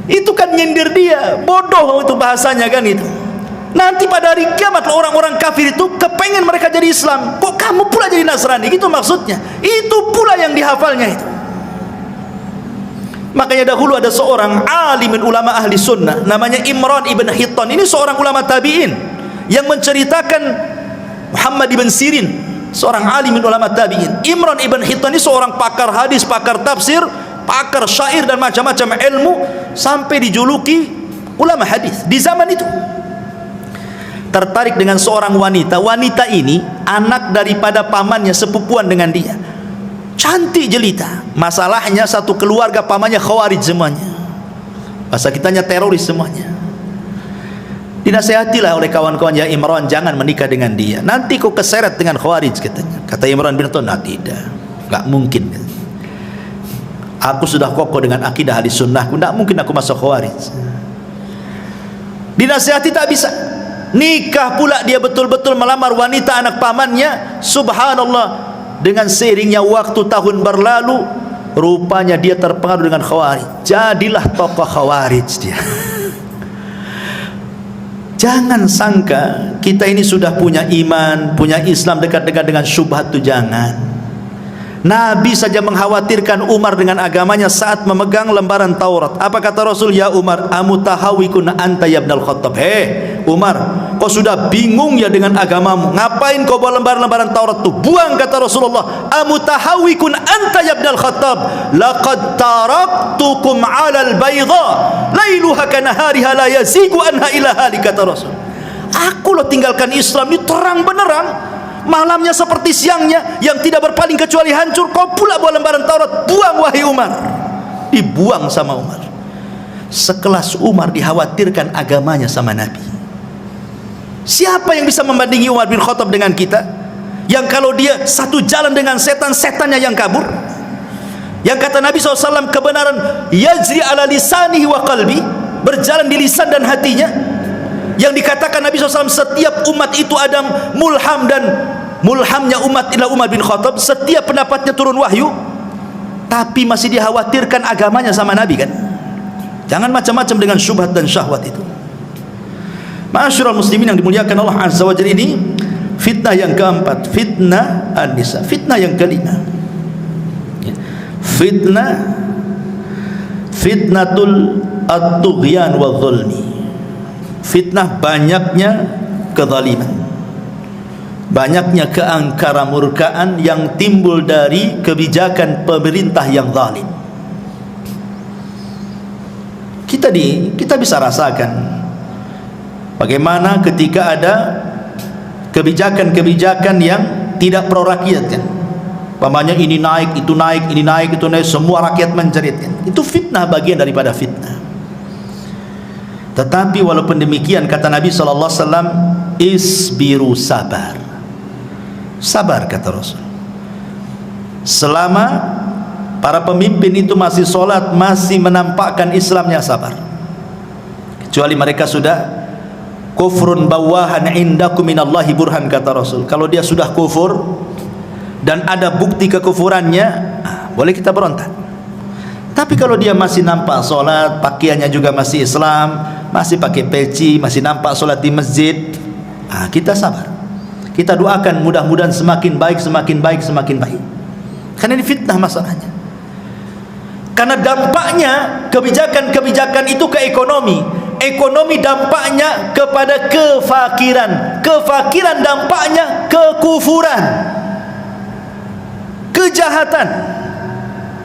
Itu kan nyindir dia, bodoh itu bahasanya kan itu. Nanti pada hari kiamat orang-orang kafir itu kepengen mereka jadi Islam, kok kamu pula jadi Nasrani, gitu maksudnya. Itu pula yang dihafalnya itu. Makanya dahulu ada seorang alimin ulama ahli sunnah namanya Imran ibn Hittan. Ini seorang ulama tabi'in yang menceritakan Muhammad ibn Sirin, seorang alimin ulama tabi'in. Imran ibn Hittan ini seorang pakar hadis, pakar tafsir, pakar syair dan macam-macam ilmu, sampai dijuluki ulama hadis di zaman itu. Tertarik dengan seorang wanita. Wanita ini anak daripada pamannya, sepupuan dengan dia, cantik jelita. Masalahnya satu keluarga pamannya khawarij semuanya, bahasa kitanya teroris semuanya. Dinasihatilah oleh kawan-kawan, ya Imran, jangan menikah dengan dia, nanti kau keseret dengan khawarij katanya. Kata Imran bin Hittan, tidak, enggak mungkin. Aku sudah kokoh dengan akidah ahli sunnahku, tidak mungkin aku masuk khawarij. Dinasihati tak bisa. Nikah pula dia, betul-betul melamar wanita anak pamannya. Subhanallah, dengan seiringnya waktu tahun berlalu, rupanya dia terpengaruh dengan khawarij, jadilah tokoh khawarij dia. Jangan sangka kita ini sudah punya iman, punya Islam, dekat-dekat dengan syubhat itu jangan. Nabi saja mengkhawatirkan Umar dengan agamanya saat memegang lembaran Taurat. Apa kata Rasul? Ya Umar, amutahawikun anta ya ibnal Khattab. Umar, kau sudah bingung ya dengan agamamu, ngapain kau bawa lembaran-lembaran Taurat itu? Buang, kata Rasulullah. Amutahawikun anta ya ibnal Khattab, laqad taraktukum 'alal bayda lailuha kanahariha la yazigu anha ila hali, kata Rasul. Aku lo tinggalkan Islam ini terang benerang, malamnya seperti siangnya, yang tidak berpaling kecuali hancur. Kau pula bawa lembaran Taurat, buang wahai Umar. Dibuang sama Umar. Sekelas Umar dikhawatirkan agamanya sama Nabi. Siapa yang bisa membandingi Umar bin Khattab dengan kita, yang kalau dia satu jalan dengan setan, setannya yang kabur. Yang kata Nabi SAW, kebenaran yajri ala lisanihi wa qalbi, berjalan di lisan dan hatinya, yang dikatakan Nabi SAW setiap umat itu ada mulham, dan mulhamnya umat ila Umar bin Khattab, setiap pendapatnya turun wahyu, tapi masih dikhawatirkan agamanya sama Nabi kan. Jangan macam-macam dengan syubhat dan syahwat itu. Ma'asyiral muslimin yang dimuliakan Allah Azza wa Jalla, ini fitnah yang keempat, fitnah an-nisa. Fitnah yang kelima, fitnatul at-tughyan wa dhulmi. Fitnah banyaknya kezaliman, banyaknya keangkara-murkaan yang timbul dari kebijakan pemerintah yang zalim. Kita bisa rasakan bagaimana ketika ada kebijakan-kebijakan yang tidak pro rakyat kan. Pamannya ini naik, itu naik, ini naik, itu naik, semua rakyat menjerit kan. Itu fitnah, bagian daripada fitnah. Tetapi walaupun demikian, kata Nabi SAW, isbiru, sabar. Sabar, kata Rasul. Selama para pemimpin itu masih sholat, masih menampakkan Islamnya, sabar. Kecuali mereka sudah kufrun bawahan indakum minallahi burhan, kata Rasul. Kalau dia sudah kufur dan ada bukti kekufurannya, boleh kita berontak. Tapi kalau dia masih nampak sholat, pakaiannya juga masih Islam, masih pakai peci, masih nampak sholat di masjid, kita sabar. Kita doakan mudah-mudahan semakin baik, semakin baik, semakin baik. Karena ini fitnah masalahnya. Karena dampaknya kebijakan-kebijakan itu ke ekonomi. Ekonomi dampaknya kepada kefakiran. Kefakiran dampaknya kekufuran, kejahatan.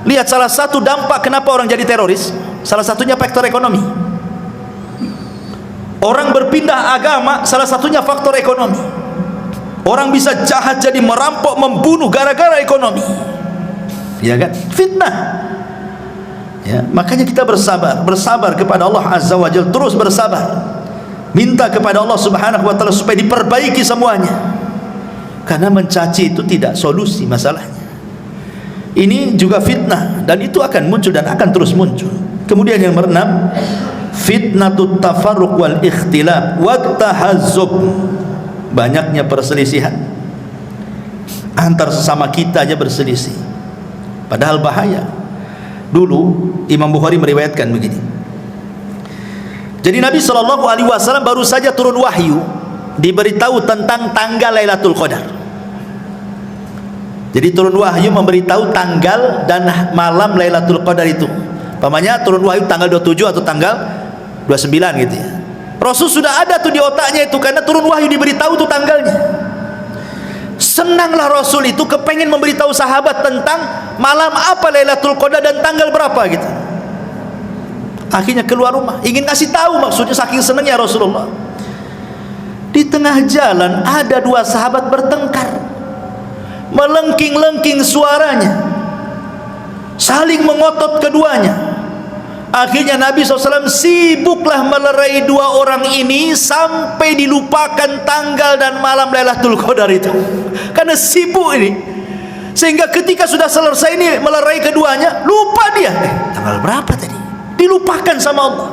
Lihat salah satu dampak kenapa orang jadi teroris, salah satunya faktor ekonomi. Orang berpindah agama, salah satunya faktor ekonomi. Orang bisa jahat jadi merampok, membunuh gara-gara ekonomi. Ya kan? Fitnah. Ya, makanya kita bersabar kepada Allah Azza wa Jalla, terus bersabar. Minta kepada Allah Subhanahu wa taala supaya diperbaiki semuanya. Karena mencaci itu tidak solusi masalahnya. Ini juga fitnah, dan itu akan muncul dan akan terus muncul. Kemudian yang keenam, fitnatut tafarruq wal ikhtilaf wat tahazzub. Banyaknya perselisihan antar sesama kita aja berselisih, padahal bahaya. Dulu Imam Bukhari meriwayatkan begini. Jadi Nabi SAW baru saja turun wahyu, diberitahu tentang tanggal Lailatul Qadar. Jadi turun wahyu memberitahu tanggal dan malam Lailatul Qadar itu. Pamannya turun wahyu tanggal 27 atau tanggal 29 gitu ya. Rasul sudah ada tuh di otaknya itu, karena turun wahyu diberitahu tuh tanggalnya. Senanglah Rasul itu, kepengen memberitahu sahabat tentang malam apa Lailatul Qadar dan tanggal berapa gitu. Akhirnya keluar rumah, ingin kasih tahu, maksudnya saking senangnya Rasulullah. Di tengah jalan ada dua sahabat bertengkar, melengking-lengking suaranya, saling mengotot keduanya. Akhirnya Nabi SAW sibuklah melerai dua orang ini sampai dilupakan tanggal dan malam Lailatul Qadar itu. Karena sibuk ini, sehingga ketika sudah selesai ini melerai keduanya, lupa dia tanggal berapa tadi, dilupakan sama Allah.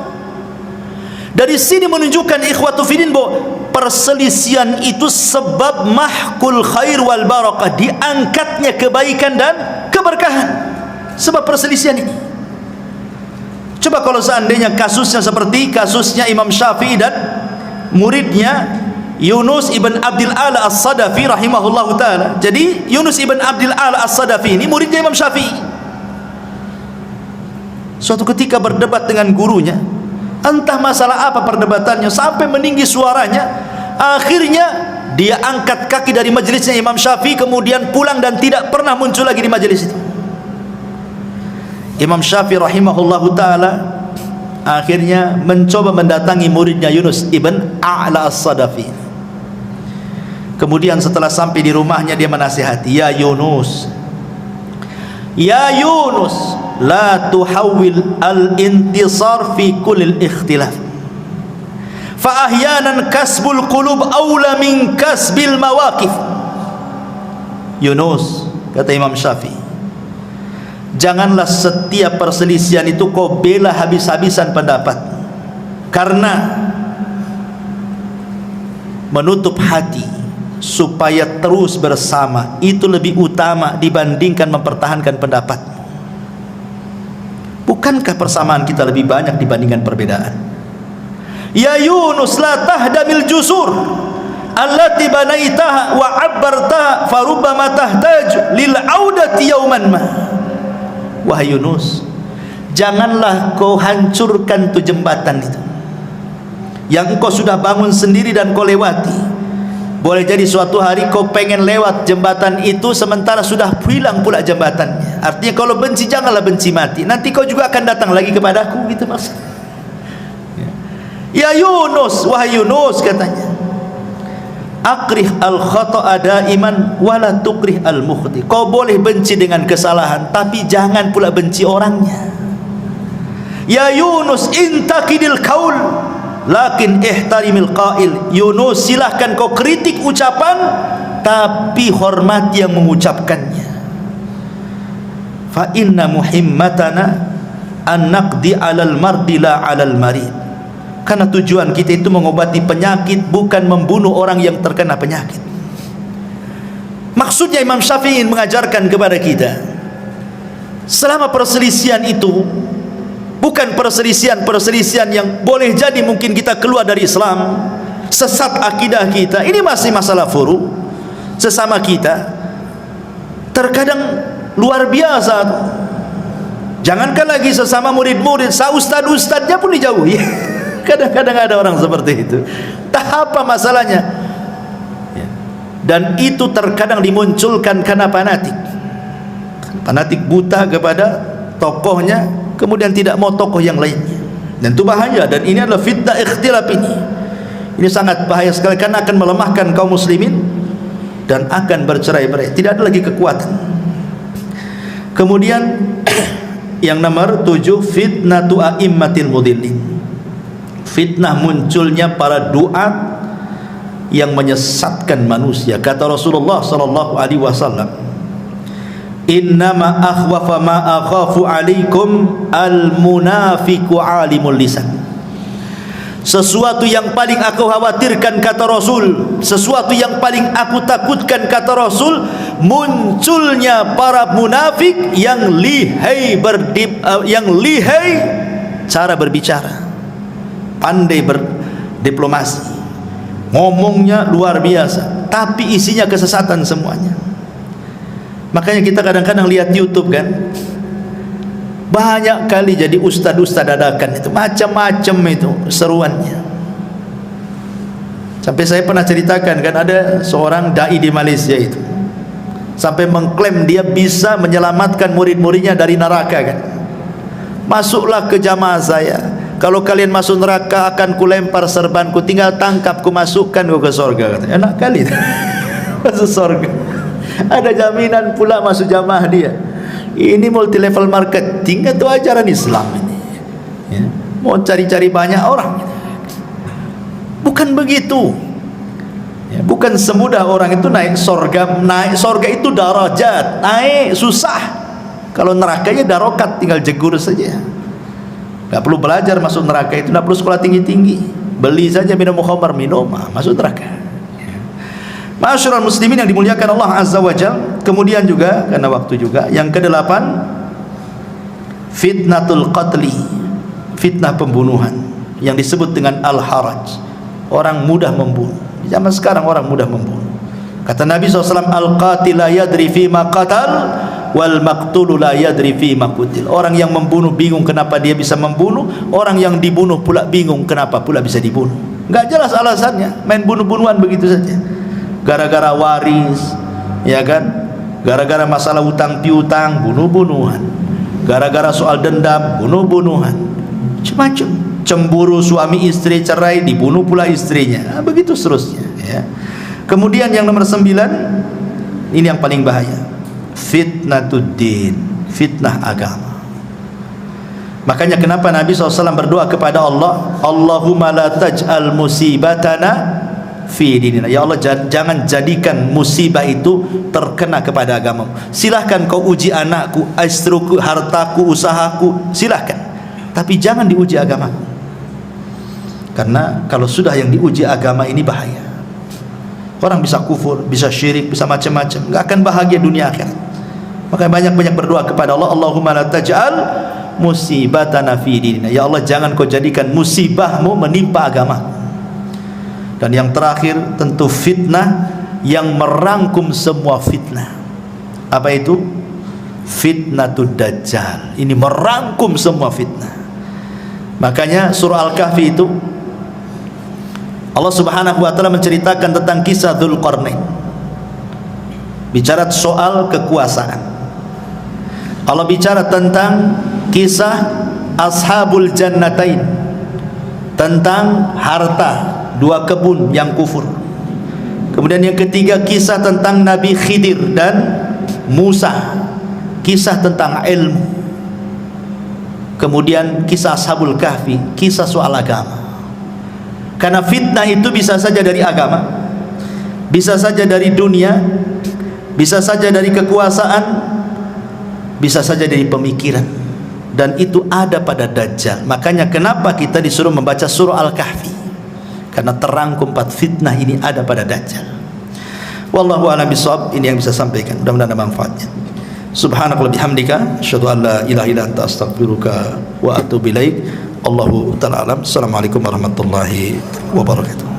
Dari sini menunjukkan ikhwatu fiddin bahwa perselisihan itu sebab mahkul khair wal barakah, diangkatnya kebaikan dan keberkahan sebab perselisihan ini. Coba kalau seandainya kasusnya seperti kasusnya Imam Syafi'i dan muridnya Yunus ibn Abdul A'la As-Sadafi rahimahullahu ta'ala. Jadi Yunus ibn Abdul A'la As-Sadafi ini muridnya Imam Syafi'i. Suatu ketika berdebat dengan gurunya, entah masalah apa perdebatannya, sampai meninggi suaranya. Akhirnya dia angkat kaki dari majelisnya Imam Syafi'i, kemudian pulang dan tidak pernah muncul lagi di majelis itu. Imam Syafi'i rahimahullahu ta'ala akhirnya mencoba mendatangi muridnya Yunus ibn A'la As-Sadafi. Kemudian setelah sampai di rumahnya, dia menasihati, ya Yunus, la tuhawil al-intisar fi kulil ikhtilaf, fa ahyanan kasbul qulub awla min kasbil mawaqif. Yunus, kata Imam Syafi'i, janganlah setiap perselisihan itu kau bela habis-habisan pendapat. Karena menutup hati supaya terus bersama itu lebih utama dibandingkan mempertahankan pendapatmu. Bukankah persamaan kita lebih banyak dibandingkan perbedaan? Ya Yunus, la tahdamil jusur allati banaitaha wa abbartaha farubbama tahtaj lil audati yauman ma. Wahai Yunus, janganlah kau hancurkan tu jembatan itu yang engkau sudah bangun sendiri dan kau lewati. Boleh jadi suatu hari kau pengen lewat jembatan itu sementara sudah hilang pula jembatannya. Artinya kalau benci, janganlah benci mati, nanti kau juga akan datang lagi kepadaku, gitu maksudnya. Ya Yunus, wahai Yunus, katanya, akrih al khata'a daiman wala tukrih al mukhti. Kau boleh benci dengan kesalahan, tapi jangan pula benci orangnya. Ya Yunus, intakidil qaul lakin ihtarimil qail. Yunus, silahkan kau kritik ucapan, tapi hormati yang mengucapkannya. Fa inna muhimmatana an naqdi alal mardi la alal marid. Karena tujuan kita itu mengobati penyakit, bukan membunuh orang yang terkena penyakit. Maksudnya Imam Syafi'i mengajarkan kepada kita, selama perselisihan itu bukan perselisihan yang boleh jadi mungkin kita keluar dari Islam, sesat akidah kita, ini masih masalah furu sesama kita. Terkadang luar biasa, jangankan lagi sesama murid-murid, ustad-ustadnya pun dijauhi. Kadang-kadang ada orang seperti itu. Tak apa masalahnya, dan itu terkadang dimunculkan karena fanatik buta kepada tokohnya, kemudian tidak mau tokoh yang lainnya, dan itu bahaya. Dan ini adalah fitnah ikhtilaf ini sangat bahaya sekali, karena akan melemahkan kaum muslimin dan akan bercerai-berai, tidak ada lagi kekuatan. Kemudian yang nomor 7, fitnatu a'immatil mudillin. Fitnah munculnya para duat yang menyesatkan manusia. Kata Rasulullah sallallahu alaihi wasallam, innama akhwafa ma akhafu alaikum al-munafiqu alimul lisan. Sesuatu yang paling aku khawatirkan, kata Rasul, sesuatu yang paling aku takutkan, kata Rasul, munculnya para munafik yang lihai cara berbicara, pandai berdiplomasi, ngomongnya luar biasa, tapi isinya kesesatan semuanya. Makanya kita kadang-kadang lihat YouTube kan, banyak kali jadi ustad-ustad dadakan itu, macam-macam itu seruannya. Sampai saya pernah ceritakan kan, ada seorang dai di Malaysia itu sampai mengklaim dia bisa menyelamatkan murid-muridnya dari neraka kan. Masuklah ke jamaah saya, kalau kalian masuk neraka akan kulempar serbanku, tinggal tangkap ku masukkan ke surga, katanya. Enak kali masuk surga, ada jaminan pula masuk jamaah dia. Ini multi level marketing atau ajaran Islam ini ya? Mau cari-cari banyak orang, bukan begitu ya. Bukan semudah orang itu naik surga. Naik surga itu darajat, naik susah. Kalau nerakanya darokat, tinggal jegur saja. Tak perlu belajar masuk neraka itu, tak perlu sekolah tinggi-tinggi, beli saja minum khamar, minum masuk neraka. Ma'asyiral muslimin yang dimuliakan Allah Azza wa Jalla. Kemudian juga karena waktu juga, yang ke-8, fitnatul qatli, fitnah pembunuhan yang disebut dengan al-haraj. Orang mudah membunuh. Di zaman sekarang orang mudah membunuh. Kata Nabi SAW, al-qatil la yadri fima qatal wal maqtulu la yadri fima qutil. Orang yang membunuh bingung kenapa dia bisa membunuh, orang yang dibunuh pula bingung kenapa pula bisa dibunuh. Enggak jelas alasannya, main bunuh-bunuhan begitu saja. Gara-gara waris, ya kan? Gara-gara masalah utang piutang, bunuh-bunuhan. Gara-gara soal dendam, bunuh-bunuhan. Macam-macam. Cemburu suami istri cerai, dibunuh pula istrinya. Begitu seterusnya, ya. Kemudian yang nomor 9, ini yang paling bahaya, fitnatuddin, fitnah agama. Makanya kenapa Nabi SAW berdoa kepada Allah, Allahumma la taj'al musibatana fi dinina. Ya Allah, jangan jadikan musibah itu terkena kepada agamamu. Silahkan kau uji anakku, istriku, hartaku, usahaku, silahkan, tapi jangan diuji agamaku. Karena kalau sudah yang diuji agama ini bahaya. Orang bisa kufur, bisa syirik, bisa macam-macam, nggak akan bahagia dunia akhirat. Makanya banyak-banyak berdoa kepada Allah, Allahumma la taj'al musibatana fi dinina. Ya Allah, jangan kau jadikan musibahmu menimpa agama. Dan yang terakhir tentu fitnah yang merangkum semua fitnah. Apa itu? Fitnatud Dajjal. Ini merangkum semua fitnah. Makanya surah Al-Kahfi itu Allah Subhanahu wa taala menceritakan tentang kisah Dzulqarnain. Bicara soal kekuasaan. Allah bicara tentang kisah Ashabul Jannatain, tentang harta, dua kebun yang kufur. Kemudian yang ketiga kisah tentang Nabi Khidir dan Musa, kisah tentang ilmu. Kemudian kisah Ashabul Kahfi, kisah soal agama. Karena fitnah itu bisa saja dari agama, bisa saja dari dunia, bisa saja dari kekuasaan, bisa saja dari pemikiran. Dan itu ada pada Dajjal. Makanya kenapa kita disuruh membaca surah Al-Kahfi? Karena terangkum 4 fitnah ini ada pada Dajjal. Wallahu a'lam bishawab. Ini yang bisa sampaikan, mudah-mudahan ada manfaatnya. Subhanakallahumma bihamdika asyhadu an la ilaha illa anta astaghfiruka wa atubu ilaik. Allahu ta'ala alam. Assalamualaikum warahmatullahi wabarakatuh.